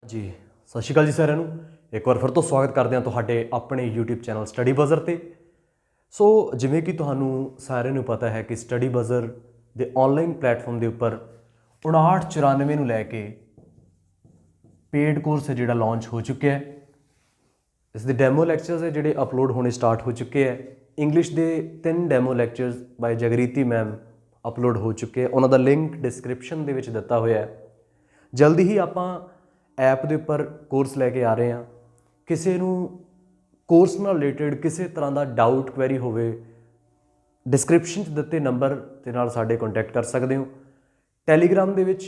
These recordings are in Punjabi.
जी सत श्री अकाल जी सारिਆਂ ਨੂੰ एक बार फिर तो स्वागत करते हैं ਤੁਹਾਡੇ अपने यूट्यूब चैनल स्टडी बज़र ਤੇ। सो जिवें कि ਤੁਹਾਨੂੰ ਸਾਰਿਆਂ ਨੂੰ पता है कि स्टडी बज़र ਦੇ ऑनलाइन प्लेटफॉर्म ਦੇ ਉੱਪਰ 5994 ਨੂੰ ਲੈ ਕੇ पेड कोर्स है ਜਿਹੜਾ लॉन्च हो चुका है। इस दे डेमो लैक्चरस है ਜਿਹੜੇ अपलोड होने स्टार्ट हो चुके हैं। इंग्लिश ਦੇ 3 demo lectures bye जगरीती ma'am upload हो चुके हैं। उन्हों का लिंक डिस्क्रिप्शन ਦੇ ਵਿੱਚ ਦਿੱਤਾ ਹੋਇਆ है। जल्दी ही ਆਪਾਂ ऐप के उपर कोर्स लैके आ रहे हैं। किसी को कोर्स नाल रिलेटेड किसी तरह का डाउट क्वेरी हो डिस्क्रिप्शन दिते नंबर के नाल साडे कॉन्टैक्ट कर सकते हो। टैलीग्राम दे विच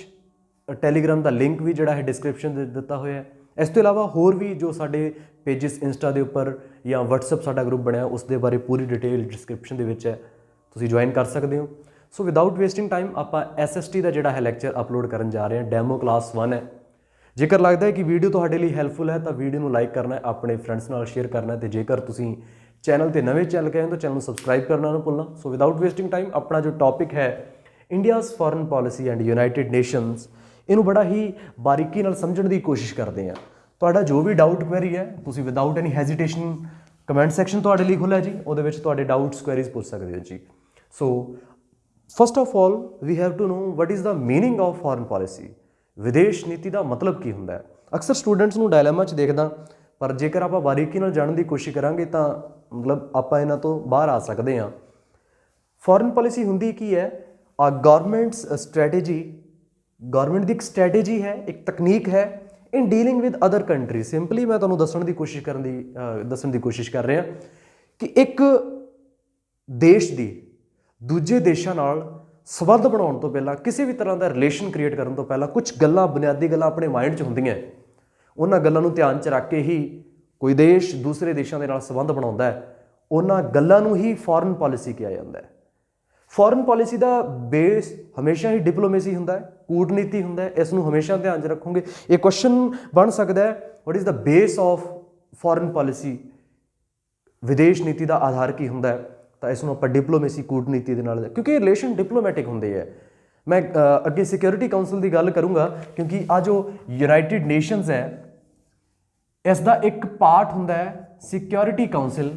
टैलीग्राम का लिंक भी जिहड़ा है डिस्क्रिप्शन दिता हुआ है। इस तो इलावा होर भी जो साडे पेजिस इंस्टा के उपर या वट्सअप साडा ग्रुप बनया उस दे बारे पूरी डिटेल डिस्क्रिप्शन दे विच है, तुसीं ज्वाइन कर सकते हो। सो विदाउट वेस्टिंग टाइम आपां SST का जिहड़ा है लैक्चर अपलोड करन जा रहे हैं। डैमो क्लास 1 है। जेकर लगता है कि वीडियो तुहाडे लई हैल्पफुल है तो वीडियो को लाइक करना है, अपने फ्रेंड्स नाल शेयर करना है। तो जेकर तुसीं चैनल ते नवे चैनल के आए तो चैनल को सबसक्राइब करना ना भुलना। सो विदाउट वेस्टिंग टाइम अपना जो टॉपिक है India's foreign policy and United Nations, इनू बड़ा ही बारीकी नाल समझण दी कोशिश करते हैं। तुहाडा जो भी डाउट क्वेरी है तुसीं विदाउट एनी हैजिटेशन कमेंट सैक्शन तुहाडे लई खुला जी, उहदे विच तुहाडे डाउट्स क्वेरीज पूछ सकते हो जी। So first of all we have to know what is the meaning of foreign policy. विदेश नीति का मतलब की होंदा है। अक्सर स्टूडेंट्स नूं डायलेमा च देखदा, पर जेकर आप बारीकी नाल जानने की कोशिश करांगे तो मतलब आप इन्हां तो बाहर आ सकते हैं। फॉरेन पॉलिसी हुंदी की है? गवर्नमेंट्स स्ट्रैटेजी, गवर्नमेंट की एक स्ट्रैटेजी है, एक तकनीक है in dealing with other country. Simply मैं तुहानूं दस्सण दी कोशिश कर रहा कि एक देश की दूजे देशों नाल संबंध बनाने तो पहला, किसी भी तरह का रिलेशन क्रिएट करने तो पहला कुछ गल्लां बुनियादी गल्लां अपने माइंड च होंदियां। उन्हां गल्लां नूं ध्यान च रख के ही कोई देश दूसरे देशों के नाल संबंध बनाउंदा है। उन्हां गल्लां नूं ही फॉरेन पॉलिसी कहा जाता है। फॉरेन पॉलिसी का बेस हमेशा ही डिप्लोमेसी हुंदा है, कूटनीति हुंदा है। इसनूं हमेशा ध्यान च रखोगे। एक क्वेश्चन बन सकता है, what is the base of foreign policy, विदेश नीति का आधार की हुंदा है? तो इसनूं आपां डिप्लोमेसी कूटनीति दे नाल, क्योंकि रिलेशन डिप्लोमैटिक होंदे है। मैं अगे सिक्योरिटी काउंसिल की गल करूँगा, क्योंकि आ जो यूनाइटेड नेशनस है इसका एक पार्ट हुंदा है सिक्योरिटी काउंसिल,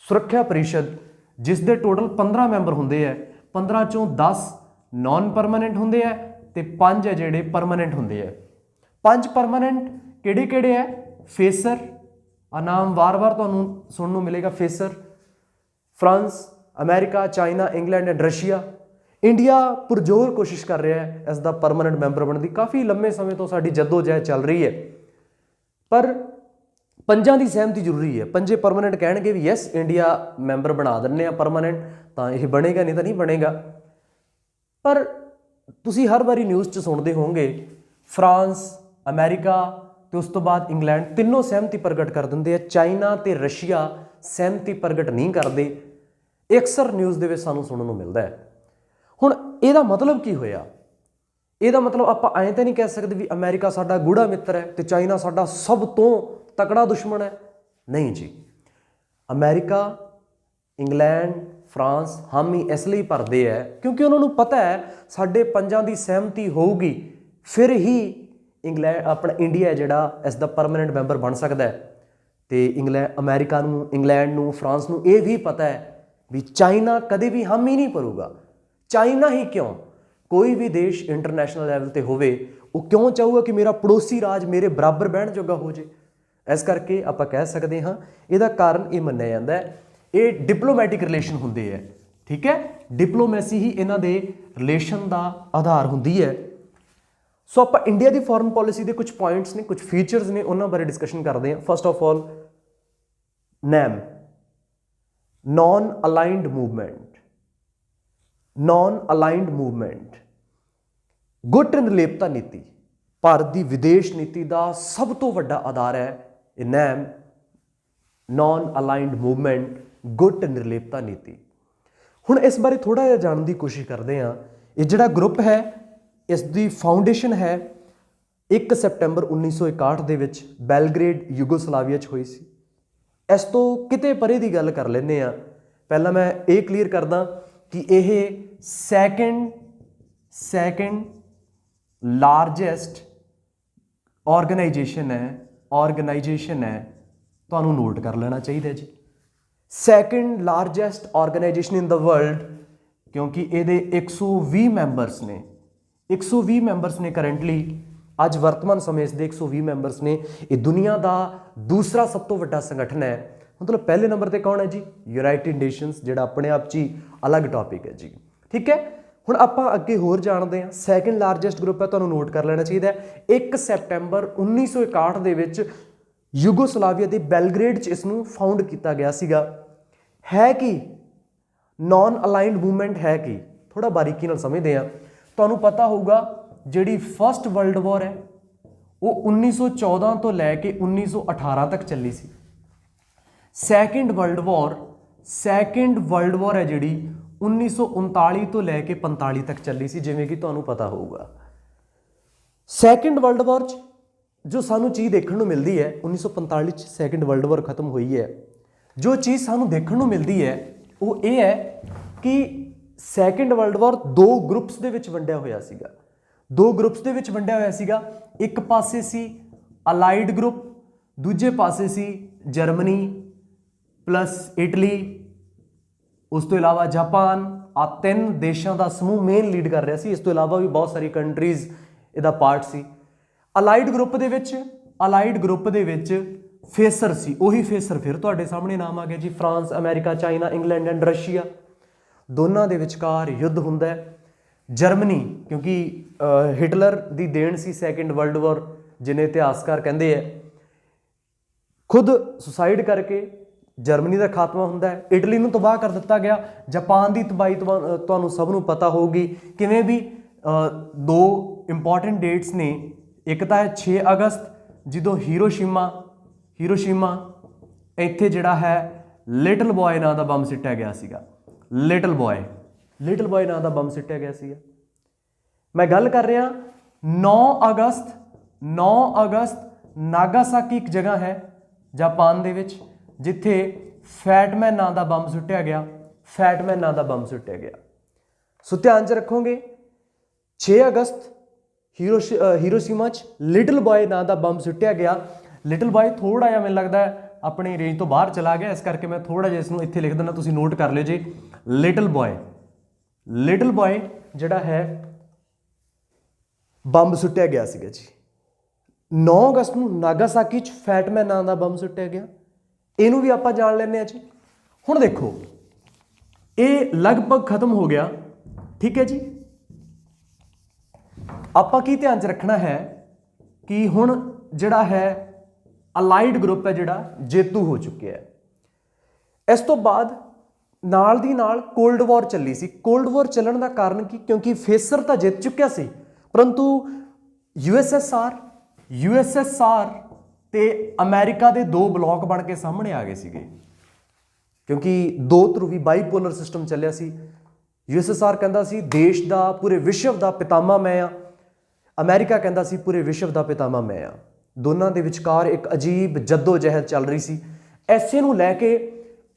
सुरक्षा परिषद, जिस दे टोटल 15 मैंबर होंदे है। 15 चों 10 नॉन परमानेंट होंदे है ते 5 है जिहड़े परमानेंट होंदे है। 5 परमानेंट किहड़े-किहड़े है? फेसर, आ नाम वार-वार तुहानूं सुनने को मिलेगा। Phasor France, America, China, England and Russia. India पुरजोर कोशिश कर रहा है इसका परमानेंट मैंबर बनने की। काफ़ी लंबे समय तो साडी जद्दोजहद चल रही है, पर 5 की सहमति जरूरी है। 5 परमानेंट कहेंगे भी यस इंडिया मैंबर बना देने परमानेंट, तो यह बनेगा, नहीं तो नहीं बनेगा। पर तुसी हर बारी न्यूज़ च सुनते होंगे फ्रांस, अमेरिका तो उस तो बाद इंग्लैंड तीनों सहमति प्रगट कर देंगे। चाइना तो रशिया सहमति प्रगट नहीं करते। अक्सर न्यूज़ के सानू सुनने को मिलता है। हुण इहदा मतलब की होया? इहदा मतलब आप ऐं तो नहीं कह सकते भी अमेरिका साडा गूढ़ा मित्र है तो चाइना साडा सब तो तकड़ा दुश्मन है। नहीं जी, अमेरिका, इंग्लैंड, फ्रांस हामी इसलिए भरते हैं क्योंकि उन्होंने पता है साढ़े 5 की सहमति होगी फिर ही इंग्लैंड अपना इंडिया जिहड़ा इसका परमानेंट मैंबर बन सकता है। तो अमेरिका नूं, इंग्लैंड नूं, फ्रांस नूं ये भी पता है भी चाइना कदे भी हामी नहीं भरूगा। चाइना ही क्यों, कोई भी देश इंटरनेशनल लैवल पर होवे वो क्यों चाहूगा कि मेरा पड़ोसी राज मेरे बराबर बहन जोगा हो जाए। इस करके आप कह सकते हाँ इसका कारण ये मन्निया जाता है ये डिप्लोमैटिक रिलेशन होंदे है। ठीक है, डिप्लोमैसी ही इन्हां दे रिलेशन का आधार होंदी है। सो आप इंडिया की फॉरेन पॉलिसी के कुछ पॉइंट्स ने, कुछ फीचर्स ने, उन्होंने बारे डिस्कशन करते हैं। First of all name, non aligned movement. Non aligned movement गुट निर्लेपता नीति भारत की विदेश नीति का सब तो वड्डा आधार है। ये नैम, नॉन अलाइंड मूवमेंट, गुट निर्लेपता नीति। हुण इस बारे थोड़ा जिहा जानने की कोशिश करते हैं। ये जिहड़ा ग्रुप है इसकी फाउंडेशन है 1 सितंबर 1961 ਦੇ ਵਿੱਚ ਬੈਲਗ੍ਰੇਡ ਯੂਗੋਸਲਾਵੀਆ 'ਚ ਹੋਈ ਸੀ। इस तो किते परे की गल कर लेने आ। पहला मैं ये क्लीयर करदा कि यह सैकेंड लार्जेस्ट ऑर्गेनाइजेशन है ਤੁਹਾਨੂੰ ਨੋਟ ਕਰ ਲੈਣਾ ਚਾਹੀਦਾ ਜੀ। Second largest organisation in the world, ਕਿਉਂਕਿ ਇਹਦੇ 120 ਮੈਂਬਰਸ ਨੇ, 120 ਮੈਂਬਰਸ ਨੇ ਕਰੰਟਲੀ, ਅੱਜ ਵਰਤਮਾਨ ਸਮੇਂ ਇਸ ਦੇ 120 ਮੈਂਬਰਸ ਨੇ। ਇਹ ਦੁਨੀਆ ਦਾ ਦੂਸਰਾ ਸਭ ਤੋਂ ਵੱਡਾ ਸੰਗਠਨ ਹੈ। ਮਤਲਬ ਪਹਿਲੇ ਨੰਬਰ ਤੇ ਕੌਣ ਹੈ ਜੀ? ਯੂਨਾਈਟਿਡ ਨੇਸ਼ਨਸ, ਜਿਹੜਾ ਆਪਣੇ ਆਪ 'ਚ ਹੀ ਅਲੱਗ ਟੌਪਿਕ ਹੈ ਜੀ। ਠੀਕ ਹੈ, ਹੁਣ ਆਪਾਂ ਅੱਗੇ ਹੋਰ ਜਾਣਦੇ ਹਾਂ। ਸੈਕਿੰਡ ਲਾਰਜੈਸਟ ਗਰੁੱਪ ਹੈ, ਤੁਹਾਨੂੰ ਨੋਟ ਕਰ ਲੈਣਾ ਚਾਹੀਦਾ। 1 ਸੈਪਟੈਂਬਰ 1961 ਦੇ ਵਿੱਚ ਯੂਗੋਸਲਾਵੀਆ ਦੇ ਬੈਲਗ੍ਰੇਡ 'ਚ ਇਸ ਨੂੰ ਫਾਊਂਡ ਕੀਤਾ ਗਿਆ ਸੀਗਾ। ਹੈ ਕਿ ਨੌਨ ਅਲਾਈਨਡ ਮੂਵਮੈਂਟ ਹੈ ਕਿ, ਥੋੜ੍ਹਾ ਬਾਰੀਕੀ ਨਾਲ ਸਮਝਦੇ ਹਾਂ। ਤੁਹਾਨੂੰ ਪਤਾ ਹੋਊਗਾ ਜਿਹੜੀ ਫਸਟ ਵਰਲਡ ਵਾਰ ਹੈ ਉਹ 1914 ਤੋਂ ਲੈ ਕੇ 1918 ਤੱਕ ਚੱਲੀ ਸੀ। ਸੈਕਿੰਡ ਵਰਲਡ ਵਾਰ ਹੈ ਜਿਹੜੀ 1939 ਤੋਂ ਲੈ ਕੇ 45 ਤੱਕ ਚੱਲੀ ਸੀ, ਜਿਵੇਂ ਕਿ ਤੁਹਾਨੂੰ ਪਤਾ ਹੋਊਗਾ। ਸੈਕਿੰਡ ਵਰਲਡ ਵਾਰ 'ਚ ਜੋ ਸਾਨੂੰ ਚੀਜ਼ ਦੇਖਣ ਨੂੰ ਮਿਲਦੀ ਹੈ, 1945 'ਚ ਸੈਕਿੰਡ ਵਰਲਡ ਵਾਰ ਖਤਮ ਹੋਈ ਹੈ। ਜੋ ਚੀਜ਼ ਸਾਨੂੰ ਦੇਖਣ ਨੂੰ ਮਿਲਦੀ ਹੈ ਉਹ ਇਹ ਹੈ ਕਿ ਸੈਕਿੰਡ ਵਰਲਡ ਵਾਰ 2 ਗਰੁੱਪਸ ਦੇ ਵਿੱਚ ਵੰਡਿਆ ਹੋਇਆ ਸੀਗਾ। 2 ਗਰੁੱਪਸ ਦੇ ਵਿੱਚ ਵੰਡਿਆ ਹੋਇਆ ਸੀਗਾ। ਇੱਕ ਪਾਸੇ ਸੀ ਅਲਾਈਡ ਗਰੁੱਪ, ਦੂਜੇ ਪਾਸੇ ਸੀ ਜਰਮਨੀ ਪਲੱਸ ਇਟਲੀ, ਉਸ ਤੋਂ ਇਲਾਵਾ ਜਾਪਾਨ। ਆ 3 ਦੇਸ਼ਾਂ ਦਾ ਸਮੂਹ ਮੇਨ ਲੀਡ ਕਰ ਰਿਹਾ ਸੀ। ਇਸ ਤੋਂ ਇਲਾਵਾ ਵੀ ਬਹੁਤ ਸਾਰੀ ਕੰਟਰੀਜ਼ ਇਹਦਾ ਪਾਰਟ ਸੀ। ਅਲਾਈਡ ਗਰੁੱਪ ਦੇ ਵਿੱਚ ਫੇਸਰ ਸੀ, ਉਹੀ ਫੇਸਰ ਫਿਰ ਤੁਹਾਡੇ ਸਾਹਮਣੇ ਨਾਮ ਆ ਗਿਆ ਜੀ। France, America, China, England and Russia, ਦੋਨਾਂ ਦੇ ਵਿਚਕਾਰ ਯੁੱਧ ਹੁੰਦਾ ਹੈ। ਜਰਮਨੀ, ਕਿਉਂਕਿ ਹਿਟਲਰ ਦੀ ਦੇਣ ਸੀ ਸੈਕਿੰਡ ਵਰਲਡ ਵਾਰ, ਜਿਹਨੇ ਇਤਿਹਾਸਕਾਰ ਕਹਿੰਦੇ ਹੈ, ਖੁਦ ਸੁਸਾਈਡ ਕਰਕੇ ਜਰਮਨੀ ਦਾ ਖਾਤਮਾ ਹੁੰਦਾ ਹੈ। ਇਟਲੀ ਨੂੰ ਤਬਾਹ ਕਰ ਦਿੱਤਾ ਗਿਆ। ਜਾਪਾਨ ਦੀ ਤਬਾਹੀ ਤੁਹਾਨੂੰ ਸਭ ਨੂੰ ਪਤਾ ਹੋਊਗੀ ਕਿਵੇਂ ਵੀ। 2 ਇੰਪੋਰਟੈਂਟ ਡੇਟਸ ਨੇ। ਇੱਕ ਤਾਂ ਹੈ 6 ਅਗਸਤ, ਜਦੋਂ ਹੀਰੋਸ਼ੀਮਾ ਇੱਥੇ ਜਿਹੜਾ ਹੈ ਲਿਟਲ ਬॉय ਨਾਂ ਦਾ ਬੰਬ ਸਿੱਟਿਆ ਗਿਆ ਸੀਗਾ। ਲਿਟਲ ਬॉय ਨਾਂ ਦਾ ਬੰਬ ਸਿੱਟਿਆ ਗਿਆ ਸੀਗਾ। ਮੈਂ ਗੱਲ ਕਰ ਰਿਹਾ 9 ਅਗਸਤ ਨਾਗਾਸਾਕੀ ਇੱਕ ਜਗ੍ਹਾ ਹੈ ਜਾਪਾਨ ਦੇ ਵਿੱਚ, ਜਿੱਥੇ ਫੈਟਮੈਨ ਨਾਂ ਦਾ ਬੰਬ ਸੁੱਟਿਆ ਗਿਆ। ਸੋ ਧਿਆਨ 'ਚ ਰੱਖੋਗੇ 6 ਅਗਸਤ ਹੀਰੋਸ਼ੀਮਾ 'ਚ ਲਿਟਲ ਬॉय ਨਾਂ ਦਾ ਬੰਬ ਸੁੱਟਿਆ ਗਿਆ। ਲਿਟਲ ਬॉय ਥੋੜ੍ਹਾ ਜਿਹਾ ਮੈਨੂੰ ਲੱਗਦਾ ਆਪਣੀ ਰੇਂਜ ਤੋਂ ਬਾਹਰ ਚਲਾ ਗਿਆ, ਇਸ ਕਰਕੇ ਮੈਂ ਥੋੜ੍ਹਾ ਜਿਹਾ ਇਸ ਨੂੰ ਇੱਥੇ ਲਿਖ ਦਿੰਦਾ, ਤੁਸੀਂ ਨੋਟ ਕਰ ਲਿਓ ਜੀ। ਲਿਟਲ ਬॉय ਜਿਹੜਾ ਹੈ ਬੰਬ ਸੁੱਟਿਆ ਗਿਆ ਸੀਗਾ ਜੀ। 9 ਅਗਸਤ ਨੂੰ ਨਾਗਾਸਾਕੀ 'ਚ ਫੈਟਮੈਨ ਨਾਂ ਦਾ ਬੰਬ ਸੁੱਟਿਆ ਗਿਆ। ਇਹਨੂੰ ਵੀ ਆਪਾਂ ਜਾਣ ਲੈਂਦੇ ਹਾਂ ਜੀ। ਹੁਣ ਦੇਖੋ ਇਹ ਲਗਭਗ ਖਤਮ ਹੋ ਗਿਆ, ਠੀਕ ਹੈ ਜੀ। ਆਪਾਂ ਕੀ ਧਿਆਨ 'ਚ ਰੱਖਣਾ ਹੈ ਕਿ ਹੁਣ ਜਿਹੜਾ ਹੈ ਅਲਾਈਡ ਗਰੁੱਪ ਹੈ ਜਿਹੜਾ ਜੇਤੂ ਹੋ ਚੁੱਕਿਆ ਹੈ। ਇਸ ਤੋਂ ਬਾਅਦ ਨਾਲ ਦੀ ਨਾਲ ਕੋਲਡ ਵਾਰ ਚੱਲੀ ਸੀ। ਕੋਲਡ ਵਾਰ ਚੱਲਣ ਦਾ ਕਾਰਨ ਕੀ? ਕਿਉਂਕਿ ਫੇਸਰ ਤਾਂ ਜਿੱਤ ਚੁੱਕਿਆ ਸੀ, ਪਰੰਤੂ USSR ਤੇ ਅਮਰੀਕਾ ਦੇ 2 ਬਲਾਕ ਬਣ ਕੇ ਸਾਹਮਣੇ ਆ ਗਏ ਸੀਗੇ, ਕਿਉਂਕਿ 2 ਧਰੁਵੀ ਬਾਈਪੋਲਰ ਸਿਸਟਮ ਚੱਲਿਆ ਸੀ। USSR ਕਹਿੰਦਾ ਸੀ ਦੇਸ਼ ਦਾ, ਪੂਰੇ ਵਿਸ਼ਵ ਦਾ ਪਿਤਾਮਾ ਮੈਂ ਆ। ਅਮਰੀਕਾ ਕਹਿੰਦਾ ਸੀ ਪੂਰੇ ਵਿਸ਼ਵ ਦਾ ਪਿਤਾਮਾ ਮੈਂ ਆ। ਦੋਨਾਂ ਦੇ ਵਿਚਕਾਰ ਇੱਕ ਅਜੀਬ ਜੱਦੋ-ਜਹਿਦ ਚੱਲ ਰਹੀ ਸੀ। ਐਸੇ ਨੂੰ ਲੈ ਕੇ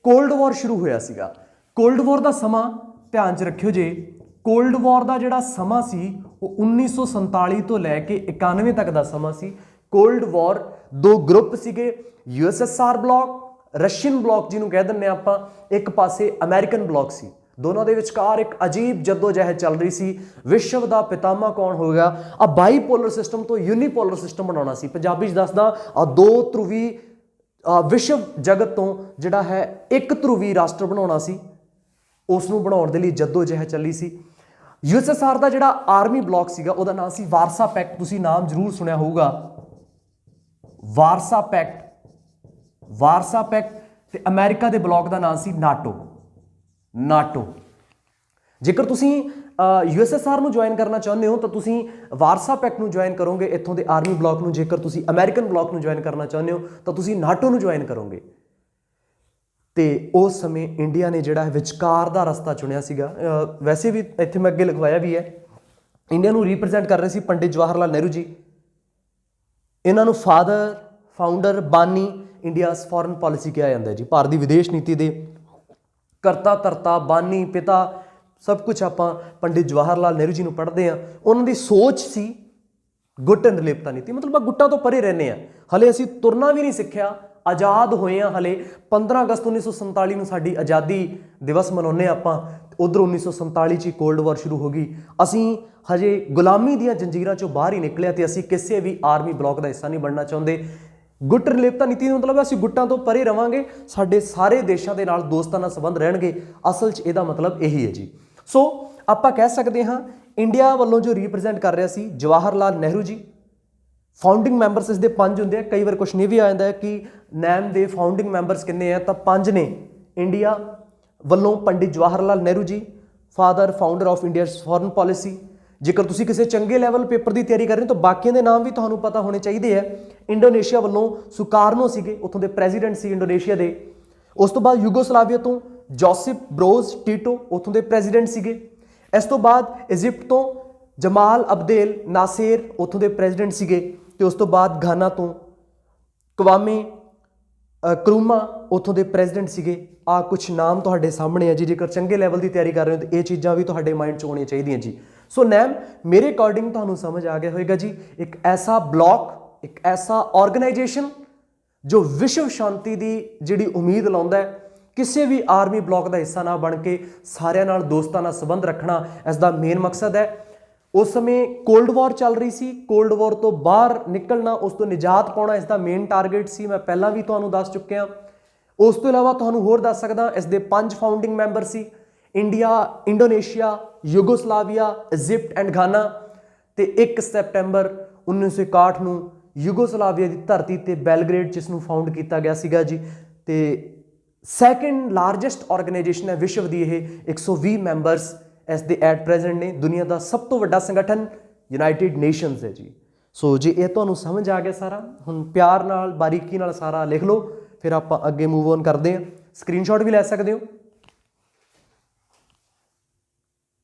ਕੋਲਡ ਵਾਰ ਸ਼ੁਰੂ ਹੋਇਆ ਸੀਗਾ। ਕੋਲਡ ਵਾਰ ਦਾ ਸਮਾਂ ਧਿਆਨ 'ਚ ਰੱਖਿਓ ਜੇ। ਕੋਲਡ ਵਾਰ ਦਾ ਜਿਹੜਾ ਸਮਾਂ ਸੀ ਉਹ 1947 ਤੋਂ ਲੈ ਕੇ 91 ਤੱਕ ਦਾ ਸਮਾਂ ਸੀ। ਕੋਲਡ ਵਾਰ 2 ਗਰੁੱਪ ਸੀਗੇ, USSR ਬਲਾਕ, ਰਸ਼ੀਅਨ ਬਲਾਕ ਜਿਹਨੂੰ ਕਹਿ ਦਿੰਦੇ ਆਪਾਂ, ਇੱਕ ਪਾਸੇ ਅਮਰੀਕਨ ਬਲਾਕ ਸੀ। ਦੋਨਾਂ ਦੇ ਵਿਚਕਾਰ ਇੱਕ ਅਜੀਬ ਜੱਦੋ-ਜਹਿਦ ਚੱਲ ਰਹੀ ਸੀ। ਵਿਸ਼ਵ ਦਾ ਪਿਤਾਮਾ ਕੌਣ ਹੋਵੇਗਾ? ਆ ਬਾਈਪੋਲਰ ਸਿਸਟਮ ਤੋਂ ਯੂਨੀਪੋਲਰ ਸਿਸਟਮ ਬਣਾਉਣਾ ਸੀ। ਪੰਜਾਬੀ 'ਚ ਦੱਸਦਾ, ਆ 2 ਧਰੁਵੀ ਵਿਸ਼ਵ ਜਗਤ ਤੋਂ ਜਿਹੜਾ ਹੈ 1 ਧਰੁਵੀ ਰਾਸ਼ਟਰ ਬਣਾਉਣਾ ਸੀ। ਉਸ ਨੂੰ ਬਣਾਉਣ ਦੇ ਲਈ ਜੱਦੋ-ਜਹਿਦ ਚੱਲੀ ਸੀ। USSR ਦਾ ਜਿਹੜਾ ਆਰਮੀ ਬਲਾਕ ਸੀਗਾ ਉਹਦਾ ਨਾਮ ਸੀ ਵਾਰਸਾ ਪੈਕਟ। ਤੁਸੀਂ ਨਾਮ ਜ਼ਰੂਰ ਸੁਣਿਆ ਹੋਊਗਾ, ਵਾਰਸਾ ਪੈਕਟ। ਤੇ ਅਮਰੀਕਾ ਦੇ ਬਲਾਕ ਦਾ ਨਾਮ ਸੀ ਨਾਟੋ। ਜੇਕਰ ਤੁਸੀਂ USSR ਨੂੰ ਜੁਆਇਨ ਕਰਨਾ ਚਾਹੁੰਦੇ ਹੋ ਤਾਂ ਤੁਸੀਂ ਵਾਰਸਾ ਪੈਕਟ ਨੂੰ ਜੁਆਇਨ ਕਰੋਗੇ, ਇੱਥੋਂ ਦੇ ਆਰਮੀ ਬਲਾਕ ਨੂੰ। ਜੇਕਰ ਤੁਸੀਂ ਅਮਰੀਕਨ ਬਲਾਕ ਨੂੰ ਜੁਆਇਨ ਕਰਨਾ ਚਾਹੁੰਦੇ ਹੋ ਤਾਂ ਤੁਸੀਂ ਨਾਟੋ ਨੂੰ ਜੁਆਇਨ ਕਰੋਗੇ। ਤੇ ਉਸ ਸਮੇਂ ਇੰਡੀਆ ਨੇ ਜਿਹੜਾ ਵਿਚਕਾਰ ਦਾ ਰਸਤਾ ਚੁਣਿਆ ਸੀਗਾ। ਵੈਸੇ ਵੀ ਇੱਥੇ ਮੈਂ ਅੱਗੇ ਲਿਖਵਾਇਆ ਵੀ ਹੈ, ਇੰਡੀਆ ਨੂੰ ਰਿਪਰੈਜ਼ੈਂਟ ਕਰ ਰਹੇ ਸੀ ਪੰਡਿਤ ਜਵਾਹਰ ਲਾਲ ਨਹਿਰੂ ਜੀ। ਇਹਨਾਂ ਨੂੰ ਫਾਊਂਡਰ, ਬਾਨੀ ਇੰਡੀਆਜ਼ ਫੋਰਨ ਪਾਲਿਸੀ ਕਿਹਾ ਜਾਂਦਾ ਹੈ ਜੀ। ਭਾਰਤ ਦੀ ਵਿਦੇਸ਼ ਨੀਤੀ ਦੇ ਕਰਤਾ ਧਰਤਾ, ਬਾਨੀ, ਪਿਤਾ, ਸਭ ਕੁਝ ਆਪਾਂ ਪੰਡਿਤ ਜਵਾਹਰ ਲਾਲ ਨਹਿਰੂ ਜੀ ਨੂੰ ਪੜ੍ਹਦੇ ਹਾਂ। ਉਹਨਾਂ ਦੀ ਸੋਚ ਸੀ ਗੁੱਟ ਨਿਰਲੇਪਤਾ ਨੀਤੀ ਮਤਲਬ ਆ ਗੁੱਟਾਂ ਤੋਂ ਪਰੇ ਰਹਿੰਦੇ ਆ, ਹਲੇ ਅਸੀਂ ਤੁਰਨਾ ਵੀ ਨਹੀਂ ਸਿੱਖਿਆ, ਆਜ਼ਾਦ ਹੋਏ ਆ ਹਲੇ। 15 ਅਗਸਤ 1947 ਨੂੰ ਸਾਡੀ ਆਜ਼ਾਦੀ ਦਿਵਸ ਮਨਾਉਂਦੇ ਆਪਾਂ, ਉਧਰ 1947 'ਚ ਹੀ ਕੋਲਡ ਵਾਰ ਸ਼ੁਰੂ ਹੋ ਗਈ। ਅਸੀਂ ਹਜੇ ਗੁਲਾਮੀ ਦੀਆਂ ਜੰਜੀਰਾਂ 'ਚੋਂ ਬਾਹਰ ਹੀ ਨਿਕਲਿਆ ਤੇ ਅਸੀਂ ਕਿਸੇ ਵੀ ਆਰਮੀ ਬਲਾਕ ਦਾ ਹਿੱਸਾ ਨਹੀਂ ਬਣਨਾ ਚਾਹੁੰਦੇ। ਗੁੱਟ ਨਿਰਲੇਪਤਾ ਨੀਤੀ ਦਾ ਮਤਲਬ ਅਸੀਂ ਗੁੱਟਾਂ ਤੋਂ ਪਰੇ ਰਵਾਂਗੇ, ਸਾਡੇ ਸਾਰੇ ਦੇਸ਼ਾਂ ਦੇ ਨਾਲ ਦੋਸਤਾਨਾ ਸੰਬੰਧ ਰਹਿਣਗੇ। ਅਸਲ 'ਚ ਇਹਦਾ ਮਤਲਬ ਇਹੀ ਹੈ ਜੀ। ਸੋ ਆਪਾਂ ਕਹਿ ਸਕਦੇ ਹਾਂ ਇੰਡੀਆ ਵੱਲੋਂ ਜੋ ਰਿਪਰੈਜ਼ੈਂਟ ਕਰ ਰਿਹਾ ਸੀ ਜਵਾਹਰ ਲਾਲ ਨਹਿਰੂ ਜੀ। ਫਾਊਂਡਿੰਗ ਮੈਂਬਰਸ ਇਸ ਦੇ 5 ਹੁੰਦੇ ਆ। ਕਈ ਵਾਰ ਕੁਛ ਨਹੀਂ ਵੀ ਆ ਜਾਂਦਾ ਕਿ ਨੈਮ ਦੇ ਫਾਊਂਡਿੰਗ ਮੈਂਬਰਸ ਕਿੰਨੇ ਆ, ਤਾਂ 5 ਨੇ। ਇੰਡੀਆ ਵੱਲੋਂ Pandit Jawahar Lal Nehru ji, father founder of India's foreign policy. ਜੇਕਰ ਤੁਸੀਂ ਕਿਸੇ ਚੰਗੇ ਲੈਵਲ ਪੇਪਰ ਦੀ ਤਿਆਰੀ ਕਰ ਰਹੇ ਹੋ ਤਾਂ ਬਾਕੀਆਂ ਦੇ ਨਾਮ ਵੀ ਤੁਹਾਨੂੰ ਪਤਾ ਹੋਣੇ ਚਾਹੀਦੇ ਆ। ਇੰਡੋਨੇਸ਼ੀਆ ਵੱਲੋਂ ਸੁਕਾਰਨੋ ਸੀਗੇ, ਉੱਥੋਂ ਦੇ ਪ੍ਰੈਜ਼ੀਡੈਂਟ ਸੀ ਇੰਡੋਨੇਸ਼ੀਆ ਦੇ। ਉਸ ਤੋਂ ਬਾਅਦ ਯੂਗੋਸਲਾਵੀਆ ਤੋਂ ਜੋਸਿਪ ਬਰੋਜ਼ ਟੀਟੋ, ਉੱਥੋਂ ਦੇ ਪ੍ਰੈਜ਼ੀਡੈਂਟ ਸੀਗੇ। ਇਸ ਤੋਂ ਬਾਅਦ ਇਜਿਪਟ ਤੋਂ ਜਮਾਲ ਅਬਦੇਲ ਨਾਸੇਰ, ਉੱਥੋਂ ਦੇ ਪ੍ਰੈਜ਼ੀਡੈਂਟ ਸੀਗੇ। ਤੇ ਉਸ ਤੋਂ ਬਾਅਦ ਘਾਨਾ ਤੋਂ ਕਵਾਮੇ ਕਰੂਮਾ, ਉੱਥੋਂ ਦੇ ਪ੍ਰੈਜ਼ੀਡੈਂਟ ਸੀਗੇ। ਆ ਕੁਛ ਨਾਮ ਤੁਹਾਡੇ ਸਾਹਮਣੇ ਆ ਜੀ। ਜੇਕਰ ਚੰਗੇ ਲੈਵਲ ਦੀ ਤਿਆਰੀ ਕਰ ਰਹੇ ਹੋ ਤਾਂ ਇਹ ਚੀਜ਼ਾਂ ਵੀ ਤੁਹਾਡੇ ਮਾਈਂਡ 'ਚ ਹੋਣੀਆਂ ਚਾਹੀਦੀਆਂ ਜੀ। ਸੋ ਨੈਮ ਮੇਰੇ ਅਕੋਰਡਿੰਗ ਤੁਹਾਨੂੰ ਸਮਝ ਆ ਗਿਆ ਹੋਏਗਾ ਜੀ, ਇੱਕ ਐਸਾ ਬਲਾਕ, ਇੱਕ ਐਸਾ ਆਰਗੇਨਾਈਜੇਸ਼ਨ ਜੋ ਵਿਸ਼ਵ ਸ਼ਾਂਤੀ ਦੀ ਜਿਹੜੀ ਉਮੀਦ ਲਾਉਂਦਾ ਹੈ। ਕਿਸੇ ਵੀ ਆਰਮੀ ਬਲਾਕ ਦਾ ਹਿੱਸਾ ਨਾ ਬਣ ਕੇ ਸਾਰਿਆਂ ਨਾਲ ਦੋਸਤਾਨਾ ਸੰਬੰਧ ਰੱਖਣਾ ਇਸ ਦਾ ਮੇਨ ਮਕਸਦ ਹੈ। ਉਸ ਸਮੇਂ ਕੋਲਡ ਵਾਰ ਚੱਲ ਰਹੀ ਸੀ, ਕੋਲਡ ਵਾਰ ਤੋਂ ਬਾਹਰ ਨਿਕਲਣਾ, ਉਸ ਤੋਂ ਨਿਜਾਤ ਪਾਉਣਾ ਇਸ ਦਾ ਮੇਨ ਟਾਰਗੇਟ ਸੀ। ਮੈਂ ਪਹਿਲਾਂ ਵੀ ਤੁਹਾਨੂੰ ਦੱਸ ਚੁੱਕਿਆ। ਉਸ ਤੋਂ ਇਲਾਵਾ ਤੁਹਾਨੂੰ ਹੋਰ ਦੱਸ ਸਕਦਾ, ਇਸ ਦੇ 5 founding member C. India, Indonesia, Yugoslavia, Egypt and Ghana. ਤੇ 1 ਸਤੰਬਰ 1961 ਨੂੰ ਯੂਗੋਸਲਾਵੀਆ ਦੀ ਧਰਤੀ ਤੇ ਬੈਲਗ੍ਰੇਡ ਜਿਸ ਨੂੰ ਫਾਊਂਡ ਕੀਤਾ ਗਿਆ ਸੀਗਾ ਜੀ। ਤੇ ਸੈਕਿੰਡ ਲਾਰਜੈਸਟ ਆਰਗੇਨਾਈਜੇਸ਼ਨ ਹੈ ਵਿਸ਼ਵ ਦੀ ਇਹ। 120 ਮੈਂਬਰਸ ਇਸ ਦੇ ਐਟ ਪ੍ਰੈਜ਼ੈਂਟ ਨੇ। ਦੁਨੀਆ ਦਾ ਸਭ ਤੋਂ ਵੱਡਾ ਸੰਗਠਨ ਯੂਨਾਈਟਿਡ ਨੇਸ਼ਨਸ ਹੈ ਜੀ। ਸੋ ਜੇ ਇਹ ਤੁਹਾਨੂੰ ਸਮਝ ਆ ਗਿਆ ਸਾਰਾ, ਹੁਣ ਪਿਆਰ ਨਾਲ ਬਾਰੀਕੀ ਨਾਲ ਸਾਰਾ ਲਿਖ ਲਓ, ਫਿਰ ਆਪਾਂ ਅੱਗੇ ਮੂਵ ਔਨ ਕਰਦੇ ਹਾਂ। ਸਕਰੀਨਸ਼ਾਟ ਵੀ ਲੈ ਸਕਦੇ ਹੋ।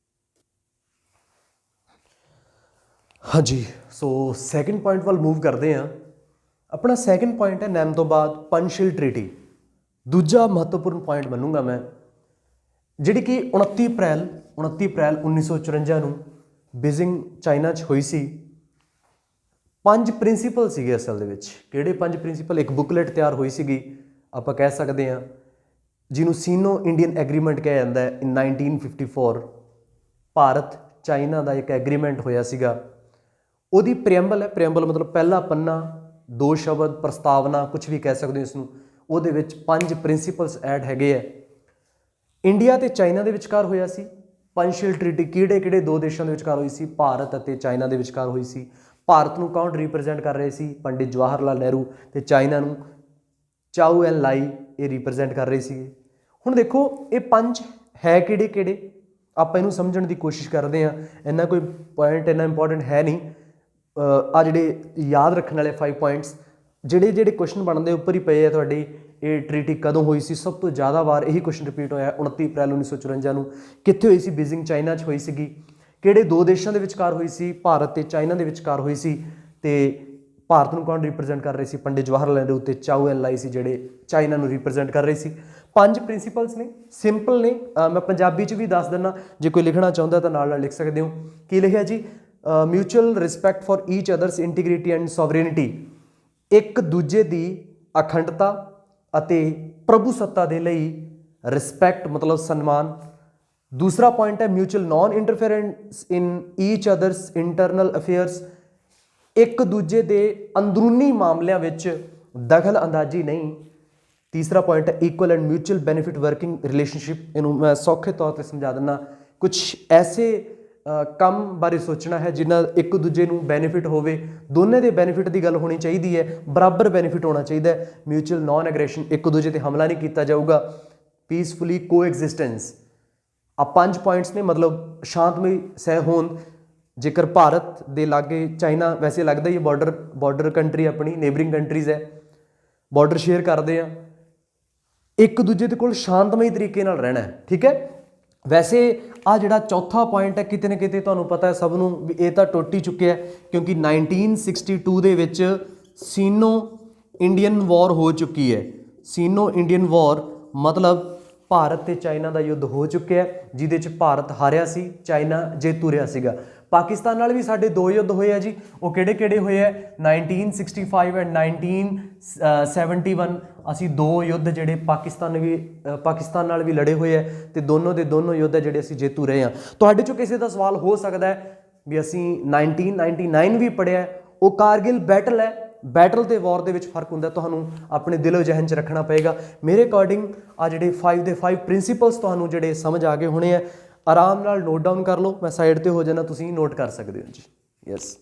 ਹਾਂਜੀ, ਸੋ ਸੈਕਿੰਡ ਪੁਆਇੰਟ ਵੱਲ ਮੂਵ ਕਰਦੇ ਹਾਂ। ਆਪਣਾ ਸੈਕਿੰਡ ਪੁਆਇੰਟ ਹੈ ਨੈਮ ਤੋਂ ਬਾਅਦ ਪੰਚਸ਼ੀਲ ਟ੍ਰੀਟੀ। ਦੂਜਾ ਮਹੱਤਵਪੂਰਨ ਪੁਆਇੰਟ ਮੰਨੂਗਾ ਮੈਂ, ਜਿਹੜੀ ਕਿ 29 ਅਪ੍ਰੈਲ 1954 ਨੂੰ ਬੀਜਿੰਗ ਚਾਈਨਾ 'ਚ ਹੋਈ ਸੀ। 5 ਪ੍ਰਿੰਸੀਪਲ ਸੀਗੇ ਅਸਲ ਦੇ ਵਿੱਚ। ਕਿਹੜੇ 5 ਪ੍ਰਿੰਸੀਪਲ? ਇੱਕ ਬੁਕਲੇਟ ਤਿਆਰ ਹੋਈ ਸੀਗੀ, ਆਪਾਂ ਕਹਿ ਸਕਦੇ ਹਾਂ, ਜਿਹਨੂੰ ਸੀਨੋ ਇੰਡੀਅਨ ਐਗਰੀਮੈਂਟ ਕਿਹਾ ਜਾਂਦਾ ਹੈ। ਇਨ 1954 ਭਾਰਤ ਚਾਈਨਾ ਦਾ ਇੱਕ ਐਗਰੀਮੈਂਟ ਹੋਇਆ ਸੀਗਾ। ਉਹਦੀ ਪ੍ਰੀਐਂਬਲ ਹੈ, ਪ੍ਰੀਐਂਬਲ ਮਤਲਬ ਪਹਿਲਾ ਪੰਨਾ, 2 ਸ਼ਬਦ, ਪ੍ਰਸਤਾਵਨਾ, ਕੁਝ ਵੀ ਕਹਿ ਸਕਦੇ ਹੋ ਇਸ ਨੂੰ। ਉਹਦੇ ਵਿੱਚ 5 ਪ੍ਰਿੰਸੀਪਲਸ ਐਡ ਹੈਗੇ ਆ। ਇੰਡੀਆ ਤੇ ਚਾਈਨਾ ਦੇ ਵਿਚਕਾਰ ਹੋਇਆ ਸੀ ਪੰਚਸ਼ੀਲ ਟ੍ਰੀਟੀ। ਕਿਹੜੇ 2 ਦੇਸ਼ਾਂ ਦੇ ਵਿਚਕਾਰ ਹੋਈ ਸੀ? ਭਾਰਤ ਅਤੇ ਚਾਈਨਾ ਦੇ ਵਿਚਕਾਰ ਹੋਈ ਸੀ। ਭਾਰਤ ਨੂੰ ਕੌਣ ਰਿਪਰੈਜ਼ੈਂਟ ਕਰ ਰਹੇ ਸੀ? ਪੰਡਿਤ ਜਵਾਹਰ ਲਾਲ ਨਹਿਰੂ। ਤੇ ਚਾਈਨਾ ਨੂੰ ਚਾਓ ਐਨ ਲਾਈ ਇਹ ਰਿਪਰੈਜ਼ੈਂਟ ਕਰ ਰਹੇ ਸੀਗੇ। ਹੁਣ ਦੇਖੋ ਇਹ 5 ਹੈ ਕਿਹੜੇ, ਆਪਾਂ ਇਹਨੂੰ ਸਮਝਣ ਦੀ ਕੋਸ਼ਿਸ਼ ਕਰਦੇ ਹਾਂ। ਇੰਨਾ ਕੋਈ ਪੁਆਇੰਟ ਇੰਨਾ ਇੰਪੋਰਟੈਂਟ ਹੈ ਨਹੀਂ। ਆ ਜਿਹੜੇ ਯਾਦ ਰੱਖਣ ਵਾਲੇ 5 ਪੁਆਇੰਟਸ, ਜਿਹੜੇ ਕੁਐਸਚਨ ਬਣਦੇ ਉੱਪਰ ਹੀ ਪਏ ਆ ਤੁਹਾਡੇ। ਇਹ ਟ੍ਰੀਟੀ ਕਦੋਂ ਹੋਈ ਸੀ? ਸਭ ਤੋਂ ਜ਼ਿਆਦਾ ਵਾਰ ਇਹੀ ਕੁਐਸਚਨ ਰਿਪੀਟ ਹੋਇਆ। 29 ਅਪ੍ਰੈਲ 1954 ਨੂੰ। ਕਿੱਥੇ ਹੋਈ ਸੀ? ਬੀਜਿੰਗ ਚਾਈਨਾ 'ਚ ਹੋਈ ਸੀਗੀ। ਕਿਹੜੇ 2 ਦੇਸ਼ਾਂ ਦੇ ਵਿਚਕਾਰ ਹੋਈ ਸੀ? ਭਾਰਤ ਤੇ ਚਾਈਨਾ ਦੇ ਵਿਚਕਾਰ ਹੋਈ ਸੀ। ਤੇ ਭਾਰਤ ਨੂੰ ਕੌਣ ਰਿਪਰੈਜ਼ੈਂਟ ਕਰ ਰਹੇ ਸੀ? ਪੰਡਿਤ ਜਵਾਹਰ ਲਾਲ ਨਹਿਰੂ ਤੇ ਚਾਓ ਐਨ ਲਾਈ ਸੀ, ਜਿਹੜੇ ਚਾਈਨਾ ਨੂੰ ਰਿਪਰੈਜ਼ੈਂਟ ਕਰ ਰਹੇ ਸੀ। 5 ਪ੍ਰਿੰਸੀਪਲਸ ਨੇ, ਸਿੰਪਲ ਨੇ। ਮੈਂ ਪੰਜਾਬੀ 'ਚ ਵੀ ਦੱਸ ਦਿੰਦਾ, ਜੇ ਕੋਈ ਲਿਖਣਾ ਚਾਹੁੰਦਾ ਤਾਂ ਨਾਲ ਲਿਖ ਸਕਦੇ ਹੋ। ਕੀ ਲਿਖਿਆ ਜੀ? Mutual respect for each others integrity and sovereignty. ਇੱਕ ਦੂਜੇ ਦੀ ਅਖੰਡਤਾ ਅਤੇ ਪ੍ਰਭੂਸੱਤਾ ਦੇ ਲਈ ਰਿਸਪੈਕਟ ਮਤਲਬ ਸਨਮਾਨ। ਦੂਸਰਾ ਪੁਆਇੰਟ ਹੈ ਮਿਊਚੁਅਲ ਨॉन ਇੰਟਰਫੇਰੈਂਸ ਇਨ ਈਚ ਅਦਰਸ ਇੰਟਰਨਲ ਅਫੇਅਰਸ। ਇੱਕ ਦੂਜੇ ਦੇ ਅੰਦਰੂਨੀ ਮਾਮਲਿਆਂ ਵਿੱਚ ਦਖਲ ਅੰਦਾਜ਼ੀ ਨਹੀਂ। ਤੀਸਰਾ ਪੁਆਇੰਟ ਹੈ equal and mutual benefit working relationship. ਇਹਨੂੰ ਮੈਂ ਸੌਖੇ ਤੌਰ 'ਤੇ ਸਮਝਾ ਦਿੰਦਾ। ਕੁਛ ਐਸੇ ਕੰਮ ਬਾਰੇ ਸੋਚਣਾ ਹੈ ਜਿਨ੍ਹਾਂ ਇੱਕ ਦੂਜੇ ਨੂੰ ਬੈਨੀਫਿਟ ਹੋਵੇ। ਦੋਨੇ ਦੇ ਬੈਨੀਫਿਟ ਦੀ ਗੱਲ ਹੋਣੀ ਚਾਹੀਦੀ ਹੈ, ਬਰਾਬਰ ਬੈਨੀਫਿਟ ਹੋਣਾ ਚਾਹੀਦਾ ਹੈ। ਮਿਊਚੁਅਲ ਨॉन ਐਗਰੈਸ਼ਨ, ਇੱਕ ਦੂਜੇ 'ਤੇ ਹਮਲਾ ਨਹੀਂ ਕੀਤਾ ਜਾਊਗਾ। ਪੀਸਫੁਲੀ ਕੋ ਐਗਜ਼ਿਸਟੈਂਸ। ਆ 5 ਪੁਆਇੰਟਸ ਨੇ, ਮਤਲਬ ਸ਼ਾਂਤਮਈ ਸਹਿ ਹੋਂਦ। ਜੇਕਰ ਭਾਰਤ ਦੇ ਲਾਗੇ ਚਾਈਨਾ, ਵੈਸੇ ਲੱਗਦਾ ਹੀ ਬਾਰਡਰ ਕੰਟਰੀ, ਆਪਣੀ ਨੇਬਰਿੰਗ ਕੰਟਰੀਜ਼ ਹੈ, ਬਾਰਡਰ ਸ਼ੇਅਰ ਕਰਦੇ ਆ। ਇੱਕ ਦੂਜੇ ਦੇ ਕੋਲ ਸ਼ਾਂਤਮਈ ਤਰੀਕੇ ਨਾਲ ਰਹਿਣਾ ਹੈ, ਠੀਕ ਹੈ। ਵੈਸੇ ਆ ਜਿਹੜਾ ਚੌਥਾ ਪੁਆਇੰਟ ਹੈ, ਕਿਤੇ ਨਾ ਕਿਤੇ ਤੁਹਾਨੂੰ ਪਤਾ ਹੈ ਸਭ ਨੂੰ ਵੀ ਇਹ ਤਾਂ ਟੁੱਟ ਹੀ ਚੁੱਕਿਆ, ਕਿਉਂਕਿ 1962 ਦੇ ਵਿੱਚ ਸੀਨੋ ਇੰਡੀਅਨ ਵਾਰ ਹੋ ਚੁੱਕੀ ਹੈ। ਸੀਨੋ ਇੰਡੀਅਨ ਵਾਰ ਮਤਲਬ ਭਾਰਤ ਤੇ ਚਾਈਨਾ ਦਾ ਯੁੱਧ ਹੋ ਚੁੱਕਿਆ, ਜਿਹਦੇ 'ਚ ਭਾਰਤ ਹਾਰਿਆ ਸੀ, ਚਾਈਨਾ ਜੇਤੂ ਰਿਹਾ ਸੀਗਾ। ਪਾਕਿਸਤਾਨ ਨਾਲ ਵੀ ਸਾਡੇ 2 ਯੁੱਧ ਹੋਏ ਆ ਜੀ। ਉਹ ਕਿਹੜੇ ਹੋਏ ਆ? 1965 ਐਂਡ 1971 ਅਸੀਂ 2 ਯੁੱਧ ਜਿਹੜੇ ਪਾਕਿਸਤਾਨ ਨਾਲ ਵੀ ਲੜੇ ਹੋਏ ਆ ਤੇ ਦੋਨੋਂ ਦੇ ਦੋਨੋਂ ਯੁੱਧ ਜਿਹੜੇ ਅਸੀਂ ਜੇਤੂ ਰਹੇ ਆ। ਤੁਹਾਡੇ ਚੋਂ ਕਿਸੇ ਦਾ ਸਵਾਲ ਹੋ ਸਕਦਾ ਹੈ ਵੀ ਅਸੀਂ 1999 ਵੀ ਪੜ੍ਹਿਆ, ਉਹ ਕਾਰਗਿਲ ਬੈਟਲ ਹੈ। ਬੈਟਲ ਤੇ ਵਾਰ ਦੇ ਵਿੱਚ ਫਰਕ ਹੁੰਦਾ, ਤੁਹਾਨੂੰ ਆਪਣੇ ਦਿਲੋਂ ਜਹਨ 'ਚ ਰੱਖਣਾ ਪਏਗਾ। ਮੇਰੇ ਅਕੋਰਡਿੰਗ ਆ ਜਿਹੜੇ 5 ਦੇ 5 ਪ੍ਰਿੰਸੀਪਲਸ ਤੁਹਾਨੂੰ ਜਿਹੜੇ ਸਮਝ ਆ ਗਏ ਹੋਣੇ ਆ, ਆਰਾਮ ਨਾਲ ਨੋਟ ਡਾਊਨ ਕਰ ਲਓ। ਮੈਂ ਸਾਈਡ ਤੇ ਹੋ ਜਾਣਾ, ਤੁਸੀਂ ਨੋਟ ਕਰ ਸਕਦੇ ਹੋ ਜੀ। ਯੈਸ,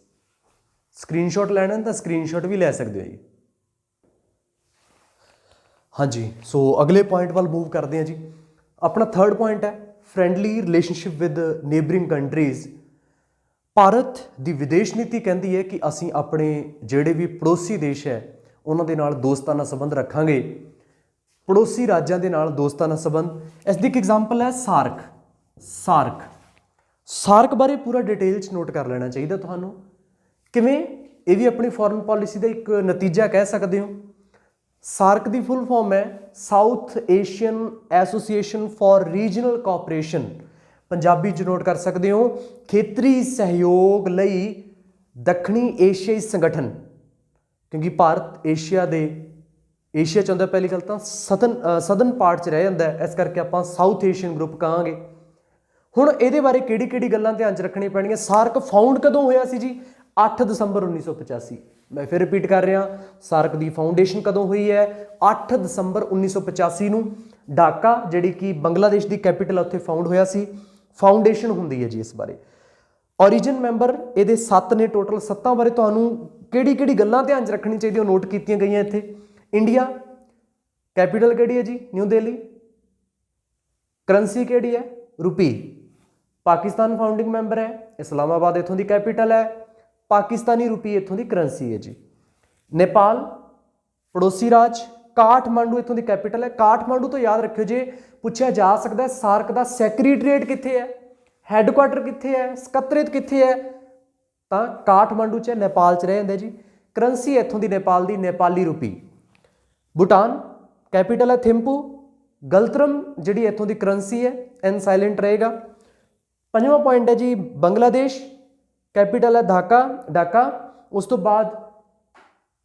ਸਕਰੀਨਸ਼ਾਟ ਲੈਣਾ ਤਾਂ ਸਕਰੀਨਸ਼ਾਟ ਵੀ ਲੈ ਸਕਦੇ ਹੋ ਜੀ। ਹਾਂਜੀ, ਸੋ ਅਗਲੇ ਪੁਆਇੰਟ ਵੱਲ ਮੂਵ ਕਰਦੇ ਹਾਂ ਜੀ। ਆਪਣਾ 3rd ਪੁਆਇੰਟ ਹੈ friendly relationship with neighbouring countries. Bharat ਦੀ ਵਿਦੇਸ਼ ਨੀਤੀ ਕਹਿੰਦੀ ਹੈ ਕਿ ਅਸੀਂ ਆਪਣੇ ਜਿਹੜੇ ਵੀ ਪੜੋਸੀ ਦੇਸ਼ ਹੈ ਉਹਨਾਂ ਦੇ ਨਾਲ ਦੋਸਤਾਨਾ ਸੰਬੰਧ ਰੱਖਾਂਗੇ, ਪੜੋਸੀ ਰਾਜਾਂ ਦੇ ਨਾਲ ਦੋਸਤਾਨਾ ਸੰਬੰਧ। ਇਸ ਦੀ ਇੱਕ ਐਗਜ਼ਾਮਪਲ ਹੈ ਸਾਰਕ ਬਾਰੇ ਪੂਰਾ ਡਿਟੇਲ 'ਚ ਨੋਟ ਕਰ ਲੈਣਾ ਚਾਹੀਦਾ ਤੁਹਾਨੂੰ। ਕਿਵੇਂ? ਇਹ ਵੀ ਆਪਣੀ ਫੋਰਨ ਪੋਲਿਸੀ ਦਾ ਇੱਕ ਨਤੀਜਾ ਕਹਿ ਸਕਦੇ ਹੋ। ਸਾਰਕ ਦੀ ਫੁੱਲ ਫਾਰਮ ਹੈ south Asian association for regional cooperation. Punjabi 'ਚ ਨੋਟ ਕਰ ਸਕਦੇ ਹੋ ਖੇਤਰੀ ਸਹਿਯੋਗ ਲਈ ਦੱਖਣੀ ਏਸ਼ੀਆਈ ਸੰਗਠਨ। ਕਿਉਂਕਿ ਭਾਰਤ ਏਸ਼ੀਆ 'ਚ ਆਉਂਦਾ, ਪਹਿਲੀ ਗੱਲ ਤਾਂ ਸਦਨ ਪਾਰਟ 'ਚ ਰਹਿ ਜਾਂਦਾ, ਇਸ ਕਰਕੇ ਆਪਾਂ ਸਾਊਥ ਏਸ਼ੀਅਨ ਗਰੁੱਪ ਕਹਾਂਗੇ। ਹੁਣ ਇਹਦੇ ਬਾਰੇ ਕਿਹੜੀ ਗੱਲਾਂ ਧਿਆਨ 'ਚ ਰੱਖਣੀਆਂ ਪੈਣੀਆਂ। ਸਾਰਕ ਫਾਊਂਡ ਕਦੋਂ ਹੋਇਆ ਸੀ ਜੀ? 8 ਦਸੰਬਰ 1985। ਮੈਂ ਫਿਰ ਰਿਪੀਟ ਕਰ ਰਿਹਾ, ਸਾਰਕ ਦੀ ਫਾਊਂਡੇਸ਼ਨ ਕਦੋਂ ਹੋਈ ਹੈ? 8 ਦਸੰਬਰ 1985 ਨੂੰ। ਢਾਕਾ ਜਿਹੜੀ ਕਿ ਬੰਗਲਾਦੇਸ਼ ਦੀ ਕੈਪੀਟਲ, ਉੱਥੇ ਫਾਊਂਡ ਹੋਇਆ ਸੀ। ਫਾਊਂਡੇਸ਼ਨ ਹੁੰਦੀ ਹੈ ਜੀ ਇਸ ਬਾਰੇ। ਓਰੀਜਨ ਮੈਂਬਰ ਇਹਦੇ 7 ਨੇ ਟੋਟਲ। 7 ਬਾਰੇ ਤੁਹਾਨੂੰ ਕਿਹੜੀ ਗੱਲਾਂ ਧਿਆਨ 'ਚ ਰੱਖਣੀ ਚਾਹੀਦੀ, ਉਹ ਨੋਟ ਕੀਤੀਆਂ ਗਈਆਂ ਇੱਥੇ। ਇੰਡੀਆ, ਕੈਪੀਟਲ ਕਿਹੜੀ ਹੈ ਜੀ? ਨਿਊ ਦਿੱਲੀ। ਕਰੰਸੀ ਕਿਹੜੀ ਹੈ? ਰੁਪੀ। ਪਾਕਿਸਤਾਨ ਫਾਊਂਡਿੰਗ ਮੈਂਬਰ ਹੈ, ਇਸਲਾਮਾਬਾਦ ਇੱਥੋਂ ਦੀ ਕੈਪੀਟਲ ਹੈ। ਪਾਕਿਸਤਾਨੀ ਰੁਪੀ ਇੱਥੋਂ ਦੀ ਕਰੰਸੀ ਹੈ ਜੀ। ਨੇਪਾਲ ਪੜੋਸੀ ਰਾਜ, ਕਾਠਮਾਂਡੂ ਇੱਥੋਂ ਦੀ ਕੈਪੀਟਲ ਹੈ। ਕਾਠਮਾਂਡੂ ਤੋਂ ਯਾਦ ਰੱਖਿਓ, ਜੇ ਪੁੱਛਿਆ ਜਾ ਸਕਦਾ ਸਾਰਕ ਦਾ ਸੈਕਟਰੀਏਟ ਕਿੱਥੇ ਹੈ, ਹੈੱਡਕੁਆਟਰ ਕਿੱਥੇ ਹੈ, ਸਕੱਤਰੇਤ ਕਿੱਥੇ ਹੈ, ਤਾਂ ਕਾਠਮਾਂਡੂ 'ਚ, ਨੇਪਾਲ 'ਚ ਰਹਿ ਜਾਂਦਾ ਜੀ। ਕਰੰਸੀ ਇੱਥੋਂ ਦੀ ਨੇਪਾਲ ਦੀ ਨੇਪਾਲੀ ਰੁਪੀ। ਭੂਟਾਨ ਕੈਪੀਟਲ ਹੈ ਥਿੰਪੂ। ਗਲਤਰਮ ਜਿਹੜੀ ਇੱਥੋਂ ਦੀ ਕਰੰਸੀ ਹੈ, ਐਨ ਸਾਇਲੈਂਟ ਰਹੇਗਾ। 5ਵਾਂ ਪੁਆਇੰਟ ਹੈ ਜੀ ਬੰਗਲਾਦੇਸ਼, ਕੈਪੀਟਲ ਹੈ ਢਾਕਾ। ਉਸ ਤੋਂ ਬਾਅਦ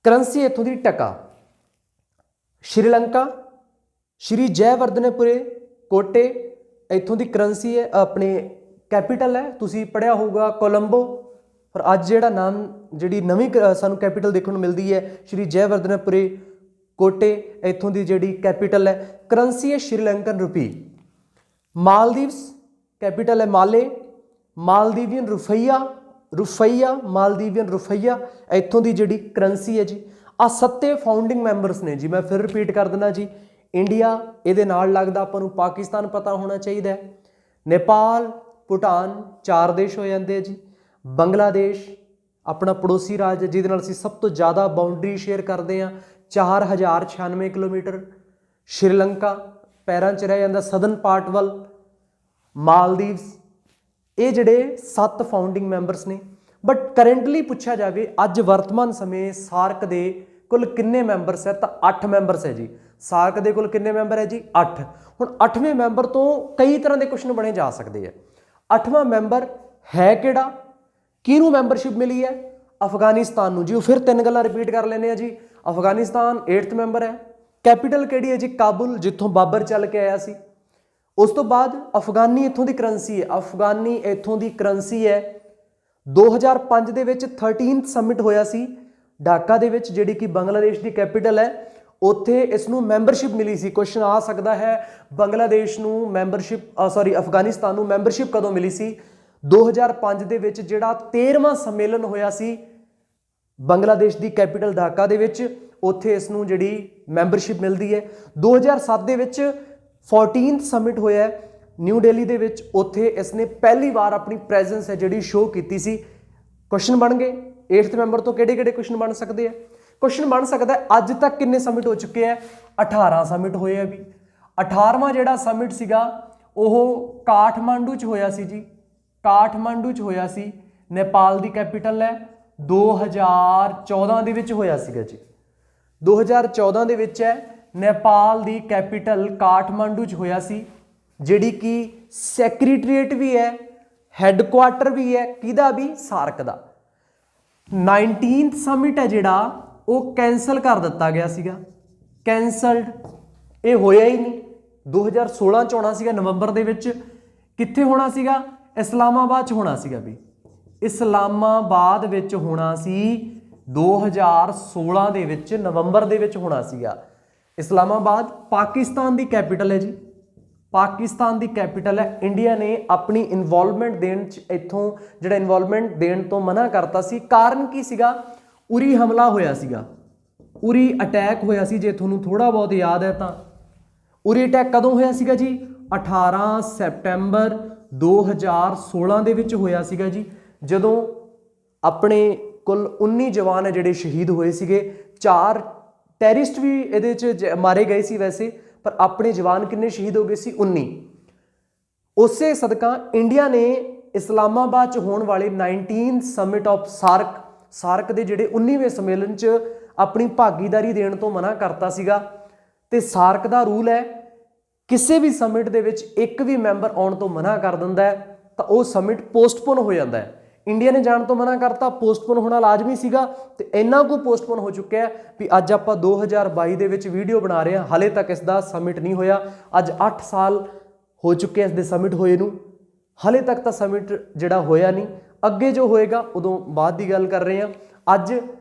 ਕਰੰਸੀ ਇੱਥੋਂ ਦੀ ਟਕਾ। ਸ਼੍ਰੀਲੰਕਾ, ਸ਼੍ਰੀ ਜੈਵਰਧਨੇਪੁਰੇ ਕੋਟੇ ਇੱਥੋਂ ਦੀ ਕਰੰਸੀ ਹੈ, ਆਪਣੇ ਕੈਪੀਟਲ ਹੈ। ਤੁਸੀਂ ਪੜ੍ਹਿਆ ਹੋਊਗਾ ਕੋਲੰਬੋ, ਪਰ ਅੱਜ ਜਿਹੜੀ ਨਵੀਂ ਸਾਨੂੰ ਕੈਪੀਟਲ ਦੇਖਣ ਨੂੰ ਮਿਲਦੀ ਹੈ ਸ਼੍ਰੀ ਜੈਵਰਧਨੇਪੁਰੇ ਕੋਟੇ, ਇੱਥੋਂ ਦੀ ਜਿਹੜੀ ਕੈਪੀਟਲ ਹੈ। ਕਰੰਸੀ ਹੈ ਸ਼੍ਰੀਲੰਕਨ ਰੁਪੀ। ਮਾਲਦੀਵਸ, ਕੈਪੀਟਲ ਹੈ ਮਾਲੇ। ਮਾਲਦੀਵੀਅਨ ਰੁਫਈਆ ਇੱਥੋਂ ਦੀ ਜਿਹੜੀ ਕਰੰਸੀ ਹੈ ਜੀ। ਆ 7 ਫਾਊਂਡਿੰਗ ਮੈਂਬਰਸ ਨੇ ਜੀ। ਮੈਂ ਫਿਰ ਰਿਪੀਟ ਕਰ ਦਿੰਦਾ ਜੀ। ਇੰਡੀਆ ਇਹਦੇ ਨਾਲ ਲੱਗਦਾ, ਆਪਾਂ ਨੂੰ ਪਾਕਿਸਤਾਨ ਪਤਾ ਹੋਣਾ ਚਾਹੀਦਾ ਹੈ। ਨੇਪਾਲ, ਭੂਟਾਨ 4 ਦੇਸ਼ ਹੋ ਜਾਂਦੇ ਆ ਜੀ। ਬੰਗਲਾਦੇਸ਼ ਆਪਣਾ ਪੜੋਸੀ ਰਾਜ ਹੈ ਜਿਹਦੇ ਨਾਲ ਅਸੀਂ ਸਭ ਤੋਂ ਜ਼ਿਆਦਾ ਬਾਉਂਡਰੀ ਸ਼ੇਅਰ ਕਰਦੇ ਹਾਂ, 4096 ਕਿਲੋਮੀਟਰ। ਸ਼੍ਰੀਲੰਕਾ ਪੈਰਾਂ 'ਚ ਰਹਿ ਜਾਂਦਾ, ਸਦਰਨ ਪਾਰਟ ਵੱਲ। ਮਾਲਦੀਵਸ, ਇਹ ਜਿਹੜੇ 7 ਫਾਊਂਡਿੰਗ ਮੈਂਬਰਸ ਨੇ। ਬਟ ਕਰੰਟਲੀ ਪੁੱਛਿਆ ਜਾਵੇ ਅੱਜ ਵਰਤਮਾਨ ਸਮੇਂ ਸਾਰਕ ਦੇ ਕੁੱਲ ਕਿੰਨੇ ਮੈਂਬਰਸ ਹੈ, ਤਾਂ 8 ਮੈਂਬਰਸ ਹੈ ਜੀ। ਸਾਰਕ ਦੇ ਕੁੱਲ ਕਿੰਨੇ ਮੈਂਬਰ ਹੈ ਜੀ? 8। ਹੁਣ 8ਵੇਂ ਮੈਂਬਰ ਤੋਂ ਕਈ ਤਰ੍ਹਾਂ ਦੇ ਕੁਐਸਚਨ ਬਣੇ ਜਾ ਸਕਦੇ ਆ। 8ਵਾਂ ਮੈਂਬਰ ਹੈ ਕਿਹੜਾ? ਕਿਹਨੂੰ ਮੈਂਬਰਸ਼ਿਪ ਮਿਲੀ ਹੈ? ਅਫਗਾਨਿਸਤਾਨ ਨੂੰ ਜੀ। ਉਹ ਫਿਰ 3 ਗੱਲਾਂ ਰਿਪੀਟ ਕਰ ਲੈਂਦੇ ਆ ਜੀ। ਅਫਗਾਨਿਸਤਾਨ 8th ਮੈਂਬਰ ਹੈ। ਕੈਪੀਟਲ ਕਿਹੜੀ ਹੈ ਜੀ? ਕਾਬੁਲ, ਜਿੱਥੋਂ ਬਾਬਰ ਚੱਲ ਕੇ ਆਇਆ ਸੀ। ਉਸ ਤੋਂ ਬਾਅਦ ਅਫਗਾਨੀ ਇੱਥੋਂ ਦੀ ਕਰੰਸੀ ਹੈ। ਅਫਗਾਨੀ ਇੱਥੋਂ ਦੀ ਕਰੰਸੀ ਹੈ। 2005 ਦੇ ਵਿੱਚ 13th ਸਮਿਟ ਹੋਇਆ ਸੀ ਢਾਕਾ ਦੇ ਵਿੱਚ, ਜਿਹੜੀ ਕਿ ਬੰਗਲਾਦੇਸ਼ ਦੀ ਕੈਪੀਟਲ ਹੈ। ਉੱਥੇ ਇਸ ਨੂੰ ਮੈਂਬਰਸ਼ਿਪ ਮਿਲੀ ਸੀ। ਕੁਐਸਚਨ ਆ ਸਕਦਾ ਹੈ ਬੰਗਲਾਦੇਸ਼ ਨੂੰ ਅਫਗਾਨਿਸਤਾਨ ਨੂੰ ਮੈਂਬਰਸ਼ਿਪ ਕਦੋਂ ਮਿਲੀ ਸੀ? 2005 ਦੇ ਵਿੱਚ, ਜਿਹੜਾ 13ਵਾਂ ਸੰਮੇਲਨ ਹੋਇਆ ਸੀ ਬੰਗਲਾਦੇਸ਼ ਦੀ ਕੈਪੀਟਲ ਢਾਕਾ ਦੇ ਵਿੱਚ, ਉੱਥੇ ਇਸ ਨੂੰ ਜਿਹੜੀ ਮੈਂਬਰਸ਼ਿਪ ਮਿਲਦੀ ਹੈ। 2007 ਦੇ ਵਿੱਚ 14th ਸਮਿਟ ਹੋਇਆ ਨਿਊ ਦਿੱਲੀ ਦੇ ਵਿੱਚ, ਉੱਥੇ ਇਸ ਨੇ ਪਹਿਲੀ ਵਾਰ ਆਪਣੀ ਪ੍ਰੈਜ਼ੈਂਸ ਹੈ ਜਿਹੜੀ ਸ਼ੋਅ ਕੀਤੀ ਸੀ। ਕੁਐਸਚਨ ਬਣ ਗਏ 8th ਮੈਂਬਰ ਤੋਂ ਕਿਹੜੇ ਕੁਐਸਚਨ ਬਣ ਸਕਦੇ ਆ? ਕੁਐਸਚਨ ਬਣ ਸਕਦਾ ਹੈ ਅੱਜ ਤੱਕ ਕਿੰਨੇ ਸਮਿਟ ਹੋ ਚੁੱਕੇ ਆ? 18 ਸਮਿਟ ਹੋਏ ਆ ਵੀ। 18ਵਾਂ ਜਿਹੜਾ ਸਮਿਟ ਸੀਗਾ ਉਹ ਕਾਠਮਾਂਡੂ 'ਚ ਹੋਇਆ ਸੀ ਜੀ। ਕਾਠਮਾਂਡੂ 'ਚ ਹੋਇਆ ਸੀ, ਨੇਪਾਲ ਦੀ ਕੈਪੀਟਲ ਹੈ। 2014 ਦੇ ਵਿੱਚ ਹੋਇਆ ਸੀਗਾ ਜੀ। 2014 ਦੇ ਵਿੱਚ ਹੈ। ਨੇਪਾਲ ਦੀ ਕੈਪੀਟਲ ਕਾਠਮਾਂਡੂ 'ਚ ਹੋਇਆ ਸੀ, ਜਿਹੜੀ ਕਿ ਸੈਕਟਰੀਏਟ ਵੀ ਹੈ, ਹੈੱਡਕੁਆਟਰ ਵੀ ਹੈ ਕਿਹਦਾ ਵੀ, ਸਾਰਕ ਦਾ। 19th ਸਮਿਟ ਹੈ ਜਿਹੜਾ ਉਹ ਕੈਂਸਲ ਕਰ ਦਿੱਤਾ ਗਿਆ ਸੀਗਾ, ਕੈਂਸਲਡ, ਇਹ ਹੋਇਆ ਹੀ ਨਹੀਂ। 2016 ਚ ਹੋਣਾ ਸੀਗਾ ਨਵੰਬਰ ਦੇ ਵਿੱਚ। ਕਿੱਥੇ ਹੋਣਾ ਸੀਗਾ? ਇਸਲਾਮਾਬਾਦ ਚ ਹੋਣਾ ਸੀਗਾ ਵੀ, ਇਸਲਾਮਾਬਾਦ ਵਿੱਚ ਹੋਣਾ ਸੀ 2016 ਦੇ ਵਿੱਚ, ਨਵੰਬਰ ਦੇ ਵਿੱਚ ਹੋਣਾ ਸੀਗਾ। ਇਸਲਾਮਾਬਾਦ ਪਾਕਿਸਤਾਨ ਦੀ ਕੈਪੀਟਲ ਹੈ ਜੀ, ਪਾਕਿਸਤਾਨ ਦੀ ਕੈਪੀਟਲ ਹੈ। ਇੰਡੀਆ ਨੇ ਆਪਣੀ ਇਨਵੋਲਵਮੈਂਟ ਦੇਣ 'ਚ ਇੱਥੋਂ ਜਿਹੜਾ ਇਨਵੋਲਵਮੈਂਟ ਦੇਣ ਤੋਂ ਮਨਾ ਕਰਤਾ ਸੀ। ਕਾਰਨ ਕੀ ਸੀਗਾ? ਉਰੀ ਹਮਲਾ ਹੋਇਆ ਸੀਗਾ, ਉਰੀ ਅਟੈਕ ਹੋਇਆ ਸੀ। ਜੇ ਤੁਹਾਨੂੰ ਥੋੜਾ ਬਹੁਤ ਯਾਦ ਹੈ ਤਾਂ ਉਰੀ ਅਟੈਕ ਕਦੋਂ ਹੋਇਆ ਸੀਗਾ ਜੀ? 18 ਸੈਪਟੈਂਬਰ 2016 ਦੇ ਵਿੱਚ ਹੋਇਆ ਸੀਗਾ ਜੀ, ਜਦੋਂ ਆਪਣੇ ਕੁੱਲ 19 ਜਵਾਨ ਹੈ ਜਿਹੜੇ ਸ਼ਹੀਦ ਹੋਏ ਸੀਗੇ। 4 ਟੈਰਰਿਸਟ ਵੀ ਇਹਦੇ 'ਚ ਮਾਰੇ ਗਏ ਸੀ ਵੈਸੇ, ਪਰ ਆਪਣੇ ਜਵਾਨ ਕਿੰਨੇ ਸ਼ਹੀਦ ਹੋ ਗਏ ਸੀ? 19। ਉਸੇ ਸਦਕਾ ਇੰਡੀਆ ਨੇ ਇਸਲਾਮਾਬਾਦ 'ਚ ਹੋਣ ਵਾਲੇ 19th ਸਮਿਟ ਆਫ ਸਾਰਕ ਦੇ ਜਿਹੜੇ 19ਵੇਂ ਸੰਮੇਲਨ 'ਚ ਆਪਣੀ ਭਾਗੀਦਾਰੀ ਦੇਣ ਤੋਂ ਮਨਾ ਕਰਤਾ ਸੀਗਾ। ਤੇ ਸਾਰਕ ਦਾ ਰੂਲ ਹੈ, ਕਿਸੇ ਵੀ ਸਮਿਟ ਦੇ ਵਿੱਚ ਇੱਕ ਵੀ ਮੈਂਬਰ ਆਉਣ ਤੋਂ ਮਨਾ ਕਰ ਦਿੰਦਾ ਹੈ ਤਾਂ ਉਹ ਸਮਿਟ ਪੋਸਟਪੋਨ ਹੋ ਜਾਂਦਾ ਹੈ। ਇੰਡੀਆ ਨੇ ਜਾਣ ਤੋਂ ਮਨਾ ਕਰਤਾ, ਪੋਸਟਪੋਨ ਹੋਣਾ ਲਾਜ਼ਮੀ ਸੀਗਾ, ਤੇ ਇੰਨਾ ਕੁ ਪੋਸਟਪੋਨ ਹੋ ਚੁੱਕਿਆ ਵੀ ਅੱਜ ਆਪਾਂ 2022 ਦੇ ਵਿੱਚ ਵੀਡੀਓ ਬਣਾ ਰਹੇ ਹਾਂ, ਹਾਲੇ ਤੱਕ ਇਸ ਦਾ ਸਮਿਟ ਨਹੀਂ ਹੋਇਆ। ਅੱਜ 8 ਸਾਲ ਹੋ ਚੁੱਕੇ ਇਸ ਦੇ ਸਮਿਟ ਹੋਏ ਨੂੰ, ਹਾਲੇ ਤੱਕ ਤਾਂ ਸਮਿਟ ਜਿਹੜਾ ਹੋਇਆ ਨਹੀਂ। ਅੱਗੇ ਜੋ ਹੋਏਗਾ ਉਦੋਂ ਬਾਅਦ ਦੀ ਗੱਲ ਕਰ ਰਹੇ ਹਾਂ। ਅੱਜ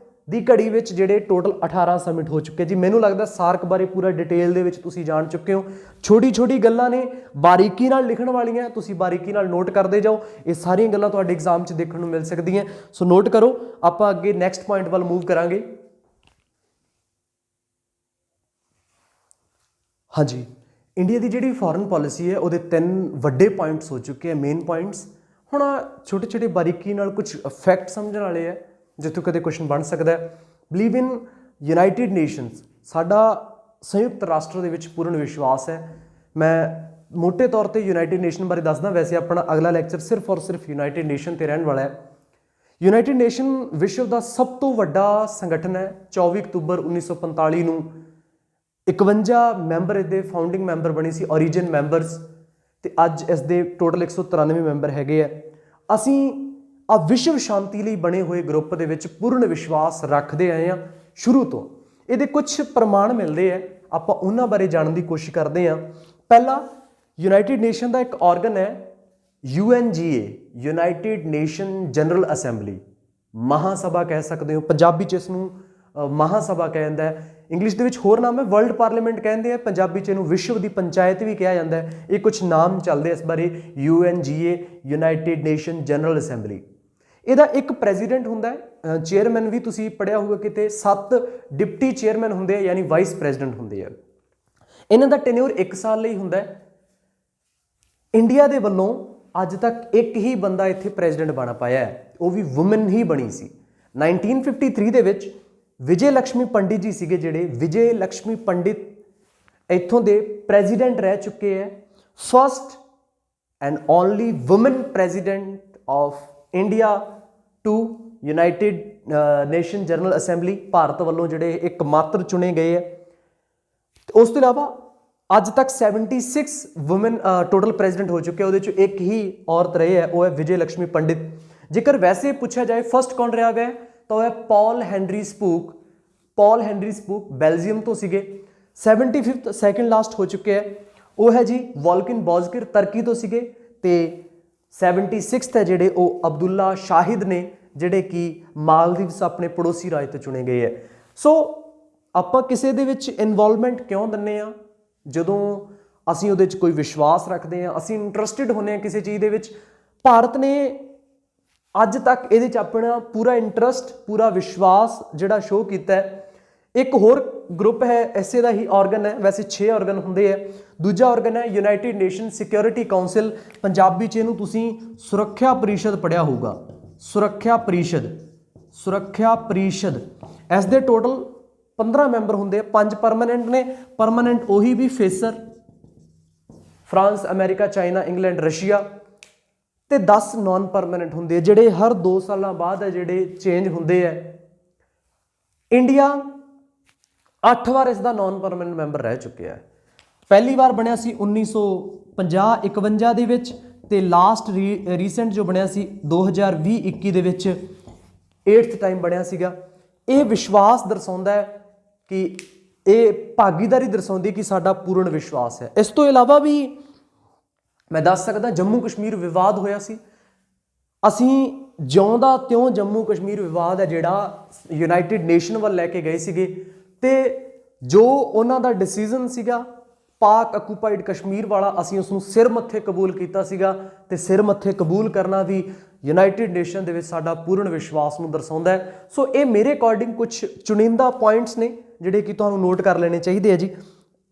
ਦੀ ਘੜੀ ਵਿੱਚ ਜਿਹੜੇ ਟੋਟਲ 18 ਸਮਿਟ ਹੋ ਚੁੱਕੇ ਜੀ। ਮੈਨੂੰ ਲੱਗਦਾ ਸਾਰਕ ਬਾਰੇ ਪੂਰਾ ਡਿਟੇਲ ਦੇ ਵਿੱਚ ਤੁਸੀਂ ਜਾਣ ਚੁੱਕੇ ਹੋ। ਛੋਟੀ ਛੋਟੀ ਗੱਲਾਂ ਨੇ, ਬਾਰੀਕੀ ਨਾਲ ਲਿਖਣ ਵਾਲੀਆਂ, ਤੁਸੀਂ ਬਾਰੀਕੀ ਨਾਲ ਨੋਟ ਕਰਦੇ ਜਾਓ। ਇਹ ਸਾਰੀਆਂ ਗੱਲਾਂ ਤੁਹਾਡੇ ਐਗਜ਼ਾਮ 'ਚ ਦੇਖਣ ਨੂੰ ਮਿਲ ਸਕਦੀਆਂ, ਸੋ ਨੋਟ ਕਰੋ। ਆਪਾਂ ਅੱਗੇ ਨੈਕਸਟ ਪੁਆਇੰਟ ਵੱਲ ਮੂਵ ਕਰਾਂਗੇ। ਹਾਂਜੀ, ਇੰਡੀਆ ਦੀ ਜਿਹੜੀ ਫੋਰਨ ਪੋਲਿਸੀ ਹੈ ਉਹਦੇ 3 ਵੱਡੇ ਪੁਆਇੰਟਸ ਹੋ ਚੁੱਕੇ ਆ, ਮੇਨ ਪੁਆਇੰਟਸ। ਹੁਣ ਛੋਟੇ ਛੋਟੇ ਬਾਰੀਕੀ ਨਾਲ ਕੁਝ ਫੈਕਟ ਸਮਝਣ ਵਾਲੇ ਹੈ ਜਿੱਥੋਂ ਕਦੇ ਕੁਐਸਚਨ ਬਣ ਸਕਦਾ ਹੈ। ਬਲੀਵ ਇਨ ਯੂਨਾਈਟਿਡ ਨੇਸ਼ਨਸ, ਸਾਡਾ ਸੰਯੁਕਤ ਰਾਸ਼ਟਰ ਦੇ ਵਿੱਚ ਪੂਰਨ ਵਿਸ਼ਵਾਸ ਹੈ। ਮੈਂ ਮੋਟੇ ਤੌਰ ਤੇ ਯੂਨਾਈਟਿਡ ਨੇਸ਼ਨ ਬਾਰੇ ਦੱਸਦਾ, ਵੈਸੇ ਆਪਣਾ ਅਗਲਾ ਲੈਕਚਰ ਸਿਰਫ ਔਰ ਸਿਰਫ ਯੂਨਾਈਟਿਡ ਨੇਸ਼ਨ ਤੇ ਰਹਿਣ ਵਾਲਾ ਹੈ। ਯੂਨਾਈਟਿਡ ਨੇਸ਼ਨ ਵਿਸ਼ਵ ਦਾ ਸਭ ਤੋਂ ਵੱਡਾ ਸੰਗਠਨ ਹੈ। 24 ਅਕਤੂਬਰ 1945 ਨੂੰ 51 ਮੈਂਬਰ ਇਹਦੇ ਫਾਊਂਡਿੰਗ ਮੈਂਬਰ ਬਣੇ ਸੀ, ਓਰੀਜਨ ਮੈਂਬਰਸ, ਤੇ ਅੱਜ ਇਸ ਦੇ ਟੋਟਲ 193 ਮੈਂਬਰ ਹੈਗੇ ਆ। ਅਸੀਂ ਆ ਵਿਸ਼ਵ ਸ਼ਾਂਤੀ ਲਈ ਬਣੇ ਹੋਏ ਗਰੁੱਪ ਦੇ ਵਿੱਚ ਪੂਰਨ ਵਿਸ਼ਵਾਸ ਰੱਖਦੇ ਆਏ ਹਾਂ ਸ਼ੁਰੂ ਤੋਂ। ਇਹਦੇ ਕੁਝ ਪ੍ਰਮਾਣ ਮਿਲਦੇ ਆ, ਆਪਾਂ ਉਹਨਾਂ ਬਾਰੇ ਜਾਣਨ ਦੀ ਕੋਸ਼ਿਸ਼ ਕਰਦੇ ਹਾਂ। ਪਹਿਲਾ, ਯੂਨਾਈਟਿਡ ਨੇਸ਼ਨ ਦਾ ਇੱਕ ਆਰਗਨ ਹੈ UNGA, United Nation General Assembly, ਮਹਾਸਭਾ ਕਹਿ ਸਕਦੇ ਹੋ। ਪੰਜਾਬੀ 'ਚ ਇਸ ਨੂੰ ਮਹਾਸਭਾ ਕਿਹਾ ਜਾਂਦਾ ਹੈ। ਇੰਗਲਿਸ਼ ਦੇ ਵਿੱਚ ਹੋਰ ਨਾਮ ਹੈ ਵਰਲਡ ਪਾਰਲੀਮੈਂਟ ਕਹਿੰਦੇ ਆ, ਪੰਜਾਬੀ 'ਚ ਇਹਨੂੰ ਵਿਸ਼ਵ ਦੀ ਪੰਚਾਇਤ ਵੀ ਕਿਹਾ ਜਾਂਦਾ ਹੈ। ਇਹ ਕੁਝ ਨਾਮ ਚੱਲਦੇ ਇਸ ਬਾਰੇ, UNGA, United Nation General assembly. ਇਹਦਾ ਇੱਕ ਪ੍ਰੈਜ਼ੀਡੈਂਟ ਹੁੰਦਾ ਹੈ, ਚੇਅਰਮੈਨ ਵੀ ਤੁਸੀਂ ਪੜ੍ਹਿਆ ਹੋਊਗਾ ਕਿਤੇ, 7 ਡਿਪਟੀ ਚੇਅਰਮੈਨ ਹੁੰਦੇ ਆ, ਯਾਨੀ ਵਾਈਸ ਪ੍ਰੈਜ਼ੀਡੈਂਟ ਹੁੰਦੇ ਆ। ਇਹਨਾਂ ਦਾ ਟੈਨਿਓਰ 1 ਸਾਲ ਲਈ ਹੁੰਦਾ ਹੈ। ਇੰਡੀਆ ਦੇ ਵੱਲੋਂ ਅੱਜ ਤੱਕ ਇੱਕ ਹੀ ਬੰਦਾ ਇੱਥੇ ਪ੍ਰੈਜ਼ੀਡੈਂਟ ਬਣ ਪਾਇਆ ਹੈ, ਉਹ ਵੀ ਵੂਮਨ ਹੀ ਬਣੀ ਸੀ। 1953 ਦੇ ਵਿੱਚ ਵਿਜੇ ਲక్ష్ਮੀ ਪੰਡਿਤ ਜੀ ਸੀਗੇ, ਜਿਹੜੇ ਵਿਜੇ ਲక్ష్ਮੀ ਪੰਡਿਤ ਇੱਥੋਂ ਦੇ ਪ੍ਰੈਜ਼ੀਡੈਂਟ ਰਹਿ ਚੁੱਕੇ ਹੈ। First and only woman president of India to United Nation General Assembly, Bharat ਵੱਲੋਂ ਜਿਹੜੇ ਇੱਕ ਮਾਤਰ ਚੁਣੇ ਗਏ ਹੈ। ਉਸ ਤੋਂ ਇਲਾਵਾ ਅੱਜ ਤੱਕ 76 ਵੂਮਨ ਟੋਟਲ ਪ੍ਰੈਜ਼ੀਡੈਂਟ ਹੋ ਚੁੱਕੇ, ਉਹਦੇ 'ਚੋਂ ਇੱਕ ਹੀ ਔਰਤ ਰਹੇ ਹੈ, ਉਹ ਹੈ ਵਿਜੇ ਲక్ష్ਮੀ ਪੰਡਿਤ। ਜੇਕਰ ਵੈਸੇ ਪੁੱਛਿਆ ਜਾਏ ਫਸਟ ਕੌਣ ਰਿਹਾ ਹੈ ਤਾਂ ਉਹ ਹੈ ਪੌਲ ਹੈਨਰੀ ਸਪੂਕ। ਪੌਲ ਹੈਨਰੀ ਸਪੂਕ ਬੈਲਜੀਅਮ ਤੋਂ ਸੀਗੇ। 75th ਸੈਕਿੰਡ ਲਾਸਟ ਹੋ ਚੁੱਕੇ ਹੈ, ਉਹ ਹੈ ਜੀ ਵੋਲਕਿਨ ਬੋਜ਼ਕਿਰ, ਤਰਕੀ ਤੋਂ ਸੀਗੇ। ਤੇ 76th ਹੈ ਜਿਹੜੇ ਉਹ ਅਬਦੁੱਲਾ ਸ਼ਾਹਿਦ ਨੇ, ਜਿਹੜੇ ਕਿ ਮਾਲਦੀਵਸ ਆਪਣੇ ਪੜੋਸੀ ਰਾਜ ਤੋਂ ਚੁਣੇ ਗਏ ਹੈ। ਸੋ ਆਪਾਂ ਕਿਸੇ ਦੇ ਵਿੱਚ ਇਨਵੋਲਵਮੈਂਟ ਕਿਉਂ ਦਿੰਦੇ ਹਾਂ? ਜਦੋਂ ਅਸੀਂ ਉਹਦੇ 'ਚ ਕੋਈ ਵਿਸ਼ਵਾਸ ਰੱਖਦੇ ਹਾਂ, ਅਸੀਂ ਇੰਟਰਸਟਿਡ ਹੁੰਦੇ ਹਾਂ ਕਿਸੇ ਚੀਜ਼ ਦੇ ਵਿੱਚ। ਭਾਰਤ ਨੇ ਅੱਜ ਤੱਕ ਇਹਦੇ 'ਚ ਆਪਣਾ ਪੂਰਾ ਇੰਟਰਸਟ, ਪੂਰਾ ਵਿਸ਼ਵਾਸ ਜਿਹੜਾ ਸ਼ੋਅ ਕੀਤਾ ਹੈ। ਇੱਕ ਹੋਰ ਗਰੁੱਪ ਹੈ, ਇਸੇ ਦਾ ਹੀ ਆਰਗਨ ਹੈ, ਵੈਸੇ 6 ਆਰਗਨ ਹੁੰਦੇ ਹੈ। ਦੂਜਾ ਆਰਗਨ ਹੈ United nation security council, Punjabi 'ਚ ਇਹਨੂੰ ਤੁਸੀਂ ਸੁਰੱਖਿਆ ਪਰਿਸ਼ਦ ਪੜ੍ਹਿਆ ਹੋਊਗਾ। ਸੁਰੱਖਿਆ ਪਰਿਸ਼ਦ, ਸੁਰੱਖਿਆ ਪਰਿਸ਼ਦ, ਇਸ ਦੇ ਟੋਟਲ 15 ਮੈਂਬਰ ਹੁੰਦੇ ਆ। 5 ਪਰਮਾਨੈਂਟ ਨੇ, ਪਰਮਾਨੈਂਟ ਉਹੀ ਵੀ ਫੇਸਰ, France, America, China, England, Russia, ਤੇ 10 ਨਾਨ ਪਰਮਾਨੈਂਟ ਹੁੰਦੇ ਆ, ਜਿਹੜੇ ਹਰ 2 ਸਾਲਾਂ ਬਾਅਦ ਹੈ ਜਿਹੜੇ ਚੇਂਜ ਹੁੰਦੇ ਆ। ਇੰਡੀਆ 8 ਵਾਰ ਇਸ ਦਾ ਨਾਨ ਪਰਮਾਨੈਂਟ ਮੈਂਬਰ ਰਹਿ ਚੁੱਕਿਆ ਹੈ। ਪਹਿਲੀ ਵਾਰ ਬਣਿਆ ਸੀ 1950-51 ਦੇ ਵਿੱਚ, ਤੇ ਲਾਸਟ ਰੀਸੈਂਟ ਜੋ ਬਣਿਆ ਸੀ 2020-21 ਦੇ ਵਿੱਚ 8th ਟਾਈਮ ਬਣਿਆ ਸੀਗਾ। ਇਹ ਵਿਸ਼ਵਾਸ ਦਰਸਾਉਂਦਾ ਹੈ ਕਿ ਇਹ ਭਾਗੀਦਾਰੀ ਦਰਸਾਉਂਦੀ ਕਿ ਸਾਡਾ ਪੂਰਨ ਵਿਸ਼ਵਾਸ ਹੈ। ਇਸ ਤੋਂ ਇਲਾਵਾ ਵੀ ਮੈਂ ਦੱਸ ਸਕਦਾ ਜੰਮੂ ਕਸ਼ਮੀਰ ਵਿਵਾਦ ਹੋਇਆ ਸੀ। ਅਸੀਂ ਜਿਉਂ ਦਾ ਤਿਉਂ ਜੰਮੂ ਕਸ਼ਮੀਰ ਵਿਵਾਦ ਹੈ ਜਿਹੜਾ ਯੂਨਾਈਟਿਡ ਨੇਸ਼ਨ ਵੱਲ ਲੈ ਕੇ ਗਏ ਸੀਗੇ ਤੇ ਜੋ ਉਹਨਾਂ ਦਾ ਡਿਸੀਜਨ ਸੀਗਾ ਪਾਕ ਆਕੂਪਾਈਡ ਕਸ਼ਮੀਰ ਵਾਲਾ, ਅਸੀਂ ਉਸ ਨੂੰ ਸਿਰ ਮੱਥੇ ਕਬੂਲ ਕੀਤਾ ਸੀਗਾ ਤੇ ਸਿਰ ਮੱਥੇ ਕਬੂਲ ਕਰਨਾ ਵੀ ਯੂਨਾਈਟਿਡ ਨੇਸ਼ਨ ਦੇ ਵਿੱਚ ਸਾਡਾ ਪੂਰਨ ਵਿਸ਼ਵਾਸ ਨੂੰ ਦਰਸਾਉਂਦਾ ਹੈ। ਸੋ ਇਹ ਮੇਰੇ ਅਕੋਰਡਿੰਗ ਕੁਝ ਚੁਣਿੰਦਾ ਪੁਆਇੰਟਸ ਨੇ ਜਿਹੜੇ ਕਿ ਤੁਹਾਨੂੰ ਨੋਟ ਕਰ ਲੈਣੇ ਚਾਹੀਦੇ ਆ ਜੀ।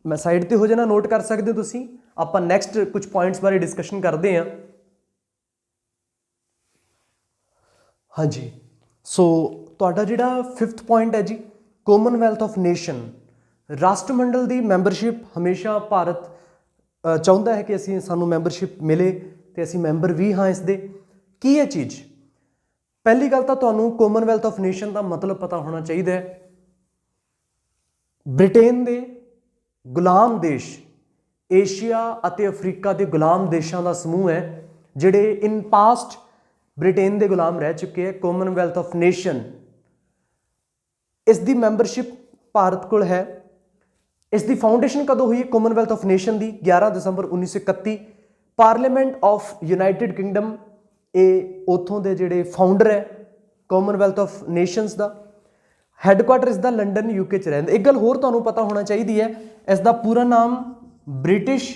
ਮੈਂ ਸਾਈਡ ਤੇ ਹੋ ਜਾਣਾ, ਨੋਟ ਕਰ ਸਕਦੇ ਹੋ ਤੁਸੀਂ। ਆਪਾਂ ਨੈਕਸਟ ਕੁਝ ਪੁਆਇੰਟਸ ਬਾਰੇ ਡਿਸਕਸ਼ਨ ਕਰਦੇ ਹਾਂ। ਹਾਂਜੀ, ਸੋ ਤੁਹਾਡਾ ਜਿਹੜਾ 5th ਪੁਆਇੰਟ ਹੈ ਜੀ, Commonwealth of nation, ਰਾਸ਼ਟਰਮੰਡਲ the membership ਹਮੇਸ਼ਾ ਭਾਰਤ ਚਾਹੁੰਦਾ ਹੈ ਕਿ ਸਾਨੂੰ ਮੈਂਬਰਸ਼ਿਪ ਮਿਲੇ ਤੇ ਅਸੀਂ ਮੈਂਬਰ ਵੀ ਹਾਂ। ਇਸ ਦੇ ਕੀ ਹੈ ਚੀਜ਼? ਪਹਿਲੀ ਗੱਲ ਤਾਂ ਤੁਹਾਨੂੰ ਕਾਮਨਵੈਲਥ ਆਫ ਨੇਸ਼ਨ ਦਾ ਮਤਲਬ ਪਤਾ ਹੋਣਾ ਚਾਹੀਦਾ ਹੈ। ਬ੍ਰਿਟੇਨ ਦੇ ਗੁਲਾਮ ਦੇਸ਼ ਏਸ਼ੀਆ ਅਤੇ ਅਫਰੀਕਾ ਦੇ ਗੁਲਾਮ ਦੇਸ਼ਾਂ ਦਾ ਸਮੂਹ ਹੈ ਜਿਹੜੇ ਇਨ ਪਾਸਟ ਬ੍ਰਿਟੇਨ ਦੇ ਗੁਲਾਮ ਰਹਿ ਚੁੱਕੇ ਹੈ। ਕਾਮਨਵੈਲਥ ਆਫ ਨੇਸ਼ਨ, ਇਸ ਦੀ ਮੈਂਬਰਸ਼ਿਪ ਭਾਰਤ ਕੋਲ ਹੈ। ਇਸ ਦੀ ਫਾਊਂਡੇਸ਼ਨ ਕਦੋਂ ਹੋਈ? Commonwealth of nation the 11 December 1931। Parliament of United Kingdom, ਇਹ ਉੱਥੋਂ ਦੇ ਜਿਹੜੇ ਫਾਊਂਡਰ ਹੈ Commonwealth of nations the. Headquarter ਇਸ ਦਾ ਲੰਡਨ UK 'ਚ ਰਹਿੰਦਾ। ਇੱਕ ਗੱਲ ਹੋਰ ਤੁਹਾਨੂੰ ਪਤਾ ਹੋਣਾ ਚਾਹੀਦੀ ਹੈ, ਇਸ ਦਾ ਪੂਰਾ ਨਾਮ ਬ੍ਰਿਟਿਸ਼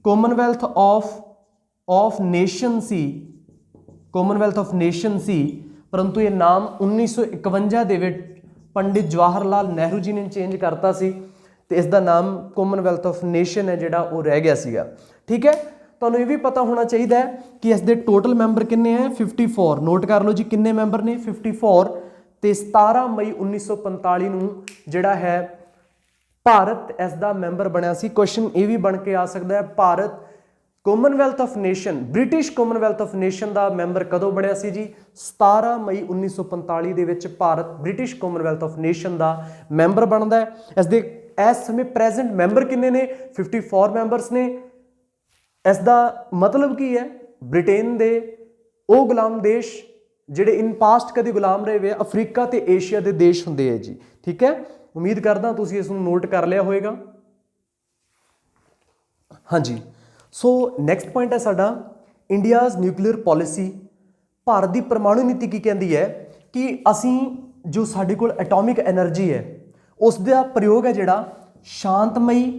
ਕਾਮਨਵੈਲਥ ਆਫ ਨੇਸ਼ਨ ਸੀ, ਕਾਮਨਵੈਲਥ ਆਫ ਨੇਸ਼ਨ ਸੀ, ਪਰੰਤੂ ਇਹ ਨਾਮ 1951 ਦੇ ਵਿੱਚ ਪੰਡਿਤ ਜਵਾਹਰ ਲਾਲ ਨਹਿਰੂ ਜੀ ਨੇ ਚੇਂਜ ਕਰਤਾ ਸੀ ਤੇ ਇਸ ਦਾ ਨਾਮ ਕਾਮਨਵੈਲਥ ਆਫ ਨੇਸ਼ਨ ਹੈ ਜਿਹੜਾ ਉਹ ਰਹਿ ਗਿਆ ਸੀਗਾ। ਠੀਕ ਹੈ, ਤੁਹਾਨੂੰ ਇਹ ਵੀ ਪਤਾ ਹੋਣਾ ਚਾਹੀਦਾ ਹੈ ਕਿ ਇਸ ਦੇ ਟੋਟਲ ਮੈਂਬਰ ਕਿੰਨੇ ਹੈ? 54। ਨੋਟ ਕਰ ਲਓ ਜੀ ਕਿੰਨੇ ਮੈਂਬਰ ਨੇ? 54। ਤੇ 17 ਮਈ 1945 ਨੂੰ ਜਿਹੜਾ ਹੈ ਭਾਰਤ ਇਸ ਦਾ ਮੈਂਬਰ ਬਣਿਆ ਸੀ। ਕੁਐਸਚਨ ਇਹ ਵੀ ਬਣ ਕੇ ਆ ਸਕਦਾ ਹੈ, Bharat Commonwealth of nation, British Commonwealth of nation the member ਕਦੋਂ ਬਣਿਆ ਸੀ ਜੀ? 17 ਮਈ 1945 ਦੇ ਵਿੱਚ Bharat British Commonwealth of nation the member ਬਣਦਾ ਹੈ। ਇਸ ਦੇ ਇਸ ਸਮੇਂ ਪ੍ਰੈਜ਼ੈਂਟ ਮੈਂਬਰ ਕਿੰਨੇ ਨੇ? 54 ਮੈਂਬਰਸ ਨੇ। ਇਸ ਦਾ ਮਤਲਬ ਕੀ ਹੈ? ਬ੍ਰਿਟੇਨ ਦੇ ਉਹ ਗੁਲਾਮ ਦੇਸ਼ ਜਿਹੜੇ ਇਨ ਪਾਸਟ ਕਦੇ ਗੁਲਾਮ ਰਹੇ ਵੇ ਅਫਰੀਕਾ ਤੇ ਏਸ਼ੀਆ ਦੇ ਦੇਸ਼ ਹੁੰਦੇ ਹੈ ਜੀ। ਠੀਕ ਹੈ, ਉਮੀਦ ਕਰਦਾ ਤੁਸੀਂ ਇਸ ਨੂੰ ਨੋਟ ਕਰ ਲਿਆ ਹੋਵੇਗਾ। ਹਾਂਜੀ, ਸੋ ਨੈਕਸਟ ਪੁਆਇੰਟ ਹੈ ਸਾਡਾ ਇੰਡੀਆਜ਼ ਨਿਊਕਲੀਅਰ ਪੋਲਿਸੀ। ਭਾਰਤ ਦੀ ਪਰਮਾਣੂ ਨੀਤੀ ਕੀ ਕਹਿੰਦੀ ਹੈ ਕਿ ਅਸੀਂ ਜੋ ਸਾਡੇ ਕੋਲ ਐਟੋਮਿਕ ਐਨਰਜੀ ਹੈ ਉਸ ਦਾ ਪ੍ਰਯੋਗ ਹੈ ਜਿਹੜਾ ਸ਼ਾਂਤਮਈ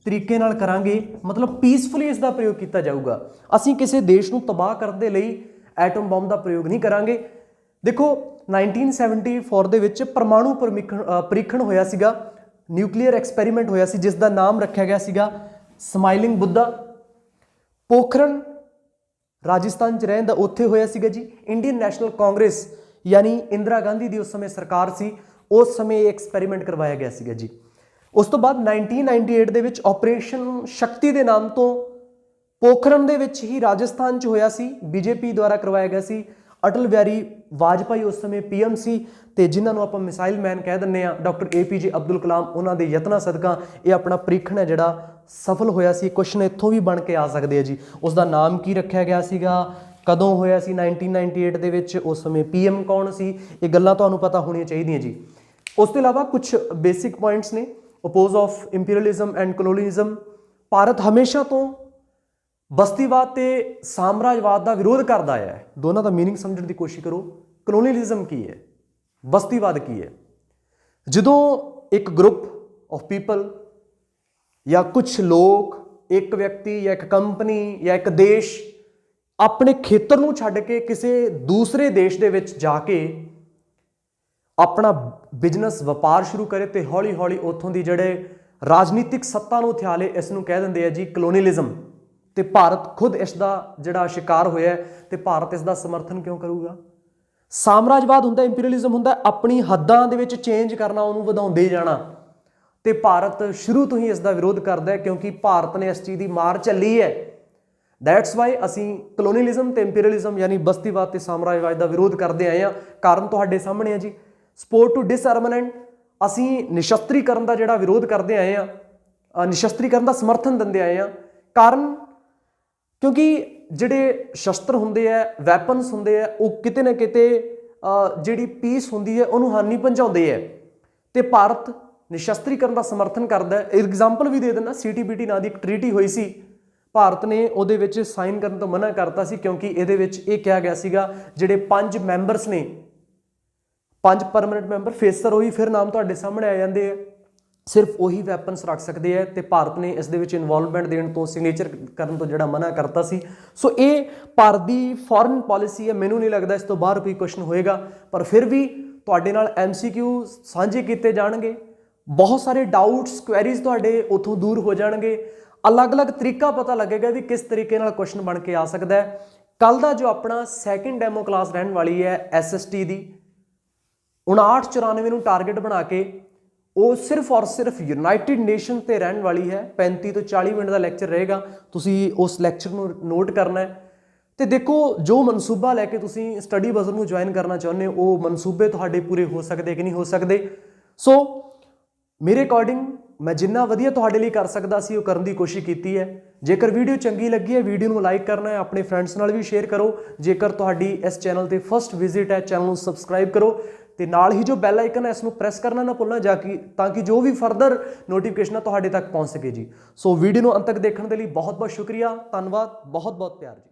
ਤਰੀਕੇ ਨਾਲ ਕਰਾਂਗੇ, ਮਤਲਬ ਪੀਸਫੁਲੀ ਇਸ ਦਾ ਪ੍ਰਯੋਗ ਕੀਤਾ ਜਾਊਗਾ। ਅਸੀਂ ਕਿਸੇ ਦੇਸ਼ ਨੂੰ ਤਬਾਹ ਕਰਨ ਦੇ ਲਈ ਐਟਮ ਬੰਬ ਦਾ ਪ੍ਰਯੋਗ ਨਹੀਂ ਕਰਾਂਗੇ। ਦੇਖੋ 1974 ਦੇ ਵਿੱਚ ਪਰਮਾਣੂ ਪਰੀਖਣ ਹੋਇਆ ਸੀਗਾ, ਨਿਊਕਲੀਅਰ ਐਕਸਪੈਰੀਮੈਂਟ ਹੋਇਆ ਸੀ ਜਿਸ ਦਾ ਨਾਮ ਰੱਖਿਆ ਗਿਆ ਸੀਗਾ ਸਮਾਈਲਿੰਗ ਬੁੱਧਾ। ਪੋਖਰਨ ਰਾਜਸਥਾਨ 'ਚ ਰਹਿੰਦਾ, ਉੱਥੇ ਹੋਇਆ ਸੀਗਾ ਜੀ। ਇੰਡੀਅਨ ਨੈਸ਼ਨਲ ਕਾਂਗਰਸ ਯਾਨੀ ਇੰਦਰਾ ਗਾਂਧੀ ਦੀ ਉਸ ਸਮੇਂ ਸਰਕਾਰ ਸੀ, ਉਸ ਸਮੇਂ ਇਹ ਐਕਸਪੈਰੀਮੈਂਟ ਕਰਵਾਇਆ ਗਿਆ ਸੀਗਾ ਜੀ। ਉਸ ਤੋਂ ਬਾਅਦ 1998 ਦੇ ਵਿੱਚ ਆਪਰੇਸ਼ਨ ਸ਼ਕਤੀ ਦੇ ਨਾਮ ਤੋਂ ਪੋਖਰਨ ਦੇ ਵਿੱਚ ਹੀ ਰਾਜਸਥਾਨ 'ਚ ਹੋਇਆ ਸੀ, BJP ਦੁਆਰਾ ਕਰਵਾਇਆ ਗਿਆ ਸੀ। ਅਟਲ ਬਿਹਾਰੀ ਵਾਜਪਾਈ ਉਸ ਸਮੇਂ PM ਸੀ ਤੇ ਜਿਨ੍ਹਾਂ ਨੂੰ ਆਪਾਂ ਮਿਸਾਈਲ ਮੈਨ ਕਹਿ ਦਿੰਦੇ ਹਾਂ, ਡਾਕਟਰ APJ ਅਬਦੁਲ ਕਲਾਮ, ਉਹਨਾਂ ਦੇ ਯਤਨਾਂ ਸਦਕਾ ਇਹ ਆਪਣਾ ਪ੍ਰੀਖਣ ਹੈ ਜਿਹੜਾ ਸਫਲ ਹੋਇਆ ਸੀ। ਕੁਐਸਚਨ ਇੱਥੋਂ ਵੀ ਬਣ ਕੇ ਆ ਸਕਦੇ ਆ ਜੀ, ਉਸ ਦਾ ਨਾਮ ਕੀ ਰੱਖਿਆ ਗਿਆ ਸੀਗਾ, ਕਦੋਂ ਹੋਇਆ ਸੀ 1998 ਦੇ ਵਿੱਚ, ਉਸ ਸਮੇਂ PM ਕੌਣ ਸੀ, ਇਹ ਗੱਲਾਂ ਤੁਹਾਨੂੰ ਪਤਾ ਹੋਣੀਆਂ ਚਾਹੀਦੀਆਂ ਜੀ। ਉਸ ਤੋਂ ਇਲਾਵਾ ਕੁਝ ਬੇਸਿਕ ਪੁਆਇੰਟਸ ਨੇ। ਅਪੋਜ਼ ਆਫ ਇੰਪੀਰੀਅਲਿਜ਼ਮ ਐਂਡ ਕਲੋਨੀਅਲਿਜ਼ਮ, ਭਾਰਤ ਹਮੇਸ਼ਾ ਤੋਂ ਬਸਤੀਵਾਦ ਤੇ ਸਾਮਰਾਜਵਾਦ ਦਾ ਵਿਰੋਧ ਕਰਦਾ ਆਇਆ ਹੈ। ਦੋਨਾਂ ਦਾ ਮੀਨਿੰਗ ਸਮਝਣ ਦੀ ਕੋਸ਼ਿਸ਼ ਕਰੋ। ਕਲੋਨੀਅਲਿਜ਼ਮ ਕੀ ਹੈ, ਬਸਤੀਵਾਦ ਕੀ ਹੈ? ਜਦੋਂ ਇੱਕ ਗਰੁੱਪ ਆਫ ਪੀਪਲ ਜਾਂ ਕੁਝ ਲੋਕ, ਇੱਕ ਵਿਅਕਤੀ ਜਾਂ ਇੱਕ ਕੰਪਨੀ ਜਾਂ ਇੱਕ ਦੇਸ਼ ਆਪਣੇ ਖੇਤਰ ਨੂੰ ਛੱਡ ਕੇ ਕਿਸੇ ਦੂਸਰੇ ਦੇਸ਼ ਦੇ ਵਿੱਚ ਜਾ ਕੇ ਆਪਣਾ ਬਿਜ਼ਨਸ ਵਪਾਰ ਸ਼ੁਰੂ ਕਰੇ ਤੇ ਹੌਲੀ ਹੌਲੀ ਉੱਥੋਂ ਦੀ ਜਿਹੜੇ ਰਾਜਨੀਤਿਕ ਸੱਤਾ ਨੂੰ ਹਥਿਆਲੇ, ਇਸ ਨੂੰ ਕਹਿ ਦਿੰਦੇ ਆ ਜੀ ਕਲੋਨੀਅਲਿਜ਼ਮ। ਤੇ ਭਾਰਤ ਖੁਦ ਇਸ ਦਾ ਜਿਹੜਾ ਸ਼ਿਕਾਰ ਹੋਇਆ ਤੇ ਭਾਰਤ ਇਸ ਦਾ ਸਮਰਥਨ ਕਿਉਂ ਕਰੂਗਾ? ਸਾਮਰਾਜਵਾਦ ਹੁੰਦਾ, ਇੰਪੀਰੀਅਲਿਜ਼ਮ ਹੁੰਦਾ ਆਪਣੀ ਹੱਦਾਂ ਦੇ ਵਿੱਚ ਚੇਂਜ ਕਰਨਾ, ਉਹਨੂੰ ਵਧਾਉਂਦੇ ਜਾਣਾ, ਤੇ ਭਾਰਤ ਸ਼ੁਰੂ ਤੋਂ ਹੀ ਇਸ ਦਾ ਵਿਰੋਧ ਕਰਦਾ ਹੈ ਕਿਉਂਕਿ ਭਾਰਤ ਨੇ ਇਸ ਚੀਜ਼ ਦੀ ਮਾਰ ਝੱਲੀ ਹੈ। ਦੈਟਸ ਵਾਈ ਅਸੀਂ ਕਲੋਨੀਅਲਿਜ਼ਮ ਤੇ ਇੰਪੀਰੀਅਲਿਜ਼ਮ ਯਾਨੀ ਬਸਤੀਵਾਦ ਤੇ ਸਾਮਰਾਜਵਾਦ ਦਾ ਵਿਰੋਧ ਕਰਦੇ ਆਏ ਹਾਂ। ਕਾਰਨ ਤੁਹਾਡੇ ਸਾਹਮਣੇ ਹੈ ਜੀ। ਸਪੋਰਟ ਟੂ ਡਿਸਆਰਮਮੈਂਟ, ਅਸੀਂ ਨਿਸ਼ਸਤਰੀਕਰਨ ਦਾ ਜਿਹੜਾ ਵਿਰੋਧ ਕਰਦੇ ਆਏ ਹਾਂ, ਨਿਸ਼ਸਤਰੀਕਰਨ ਦਾ ਸਮਰਥਨ ਦਿੰਦੇ ਆਏ ਹਾਂ। ਕਾਰਨ क्योंकि ਜਿਹੜੇ ਸ਼ਸਤਰ ਹੁੰਦੇ ਆ, ਵੈਪਨਸ ਹੁੰਦੇ ਆ, ਉਹ ਕਿਤੇ ਨਾ ਕਿਤੇ ਜਿਹੜੀ ਪੀਸ ਹੁੰਦੀ ਹੈ ਉਹਨੂੰ ਹਾਨੀ ਪਹੁੰਚਾਉਂਦੇ ਆ ਤੇ ਭਾਰਤ ਨਿਸ਼ਸਤਰੀਕਰਨ ਦਾ ਸਮਰਥਨ ਕਰਦਾ ਹੈ। ਐਗਜ਼ਾਮਪਲ ਵੀ ਦੇ ਦਿੰਦਾ, CTBT ਨਾਂ ਦੀ ਇੱਕ ਟ੍ਰੀਟੀ ਹੋਈ ਸੀ, ਭਾਰਤ ਨੇ ਉਹਦੇ ਵਿੱਚ ਸਾਈਨ ਕਰਨ ਤੋਂ ਮਨਾ ਕਰਤਾ ਸੀ ਕਿਉਂਕਿ ਇਹਦੇ ਵਿੱਚ ਇਹ ਕਿਹਾ ਗਿਆ ਸੀਗਾ ਜਿਹੜੇ 5 ਮੈਂਬਰਸ ਨੇ, 5 ਪਰਮਨੈਂਟ ਮੈਂਬਰ, ਫੇਸਰ ਉਹੀ ਫਿਰ ਨਾਮ ਤੁਹਾਡੇ ਸਾਹਮਣੇ ਆ ਜਾਂਦੇ ਆ, ਸਿਰਫ ਉਹੀ ਵੈਪਨਸ ਰੱਖ ਸਕਦੇ ਆ ਤੇ ਭਾਰਤ ਨੇ ਇਸ ਦੇ ਵਿੱਚ ਇਨਵੋਲਵਮੈਂਟ ਦੇਣ ਤੋਂ, ਸਿਗਨੇਚਰ ਕਰਨ ਤੋਂ ਜਿਹੜਾ ਮਨਾ ਕਰਤਾ ਸੀ। ਸੋ ਇਹ ਭਾਰਤ ਦੀ ਫੋਰਨ ਪਾਲਿਸੀ ਹੈ। ਮੈਨੂੰ ਨਹੀਂ ਲੱਗਦਾ ਇਸ ਤੋਂ ਬਾਹਰ ਕੋਈ ਕੁਐਸਚਨ ਹੋਏਗਾ, ਪਰ ਫਿਰ ਵੀ ਤੁਹਾਡੇ ਨਾਲ MCQ ਸਾਂਝੇ ਕੀਤੇ ਜਾਣਗੇ, ਬਹੁਤ ਸਾਰੇ ਡਾਊਟਸ, ਕੁਐਰੀਜ਼ ਤੁਹਾਡੇ ਉੱਥੋਂ ਦੂਰ ਹੋ ਜਾਣਗੇ, ਅਲੱਗ-ਅਲੱਗ ਤਰੀਕਾ ਪਤਾ ਲੱਗੇਗਾ ਵੀ ਕਿਸ ਤਰੀਕੇ ਨਾਲ ਕੁਐਸਚਨ ਬਣ ਕੇ ਆ ਸਕਦਾ ਹੈ। ਕੱਲ ਦਾ ਜੋ ਆਪਣਾ ਸੈਕਿੰਡ ਡੈਮੋ ਕਲਾਸ ਰਹਿਣ ਵਾਲੀ ਹੈ SST ਦੀ, 5994 ਨੂੰ ਟਾਰਗੇਟ ਬਣਾ ਕੇ, ਉਹ ਸਿਰਫ ਔਰ ਸਿਰਫ ਯੂਨਾਈਟਿਡ ਨੇਸ਼ਨ ਤੇ ਰਹਿਣ ਵਾਲੀ ਹੈ। 35 ਤੋਂ 40 ਮਿੰਟ ਦਾ ਲੈਕਚਰ ਰਹੇਗਾ, ਤੁਸੀਂ ਉਸ ਲੈਕਚਰ ਨੂੰ ਨੋਟ ਕਰਨਾ ਹੈ ਤੇ ਦੇਖੋ ਜੋ ਮਨਸੂਬਾ ਲੈ ਕੇ ਤੁਸੀਂ ਸਟੱਡੀ ਬਜ਼ਰ ਨੂੰ ਜੁਆਇਨ ਕਰਨਾ ਚਾਹੁੰਦੇ ਹੋ, ਉਹ ਮਨਸੂਬੇ ਤੁਹਾਡੇ ਪੂਰੇ ਹੋ ਸਕਦੇ ਕਿ ਨਹੀਂ ਹੋ ਸਕਦੇ। ਸੋ ਮੇਰੇ ਅਕੋਰਡਿੰਗ ਮੈਂ ਜਿੰਨਾ ਵਧੀਆ ਤੁਹਾਡੇ ਲਈ ਕਰ ਸਕਦਾ ਸੀ ਉਹ ਕਰਨ ਦੀ ਕੋਸ਼ਿਸ਼ ਕੀਤੀ ਹੈ। ਜੇਕਰ ਵੀਡੀਓ ਚੰਗੀ ਲੱਗੀ ਹੈ, ਵੀਡੀਓ ਨੂੰ ਲਾਈਕ ਕਰਨਾ ਹੈ, ਆਪਣੇ ਫਰੈਂਡਸ ਨਾਲ ਵੀ ਸ਼ੇਅਰ ਕਰੋ। ਜੇਕਰ ਤੁਹਾਡੀ ਇਸ ਚੈਨਲ ਤੇ ਫਸਟ ਵਿਜ਼ਿਟ ਹੈ, ਚੈਨਲ ਨੂੰ ਸਬਸਕ੍ਰਾਈਬ ਕਰੋ ਤੇ ਨਾਲ ਹੀ ਜੋ ਬੈਲ ਆਈਕਨ ਹੈ ਇਸ ਨੂੰ ਪ੍ਰੈਸ ਕਰਨਾ ਨਾ ਭੁੱਲਣਾ ਤਾਂ ਕਿ ਜੋ ਵੀ ਫਰਦਰ ਨੋਟੀਫਿਕੇਸ਼ਨ ਤੁਹਾਡੇ ਤੱਕ ਪਹੁੰਚ ਸਕੇ ਜੀ। ਸੋ ਵੀਡੀਓ ਨੂੰ ਅੰਤ ਤੱਕ ਦੇਖਣ ਦੇ ਲਈ ਬਹੁਤ ਬਹੁਤ ਸ਼ੁਕਰੀਆ, ਧੰਨਵਾਦ, ਬਹੁਤ ਬਹੁਤ ਪਿਆਰ ਜੀ।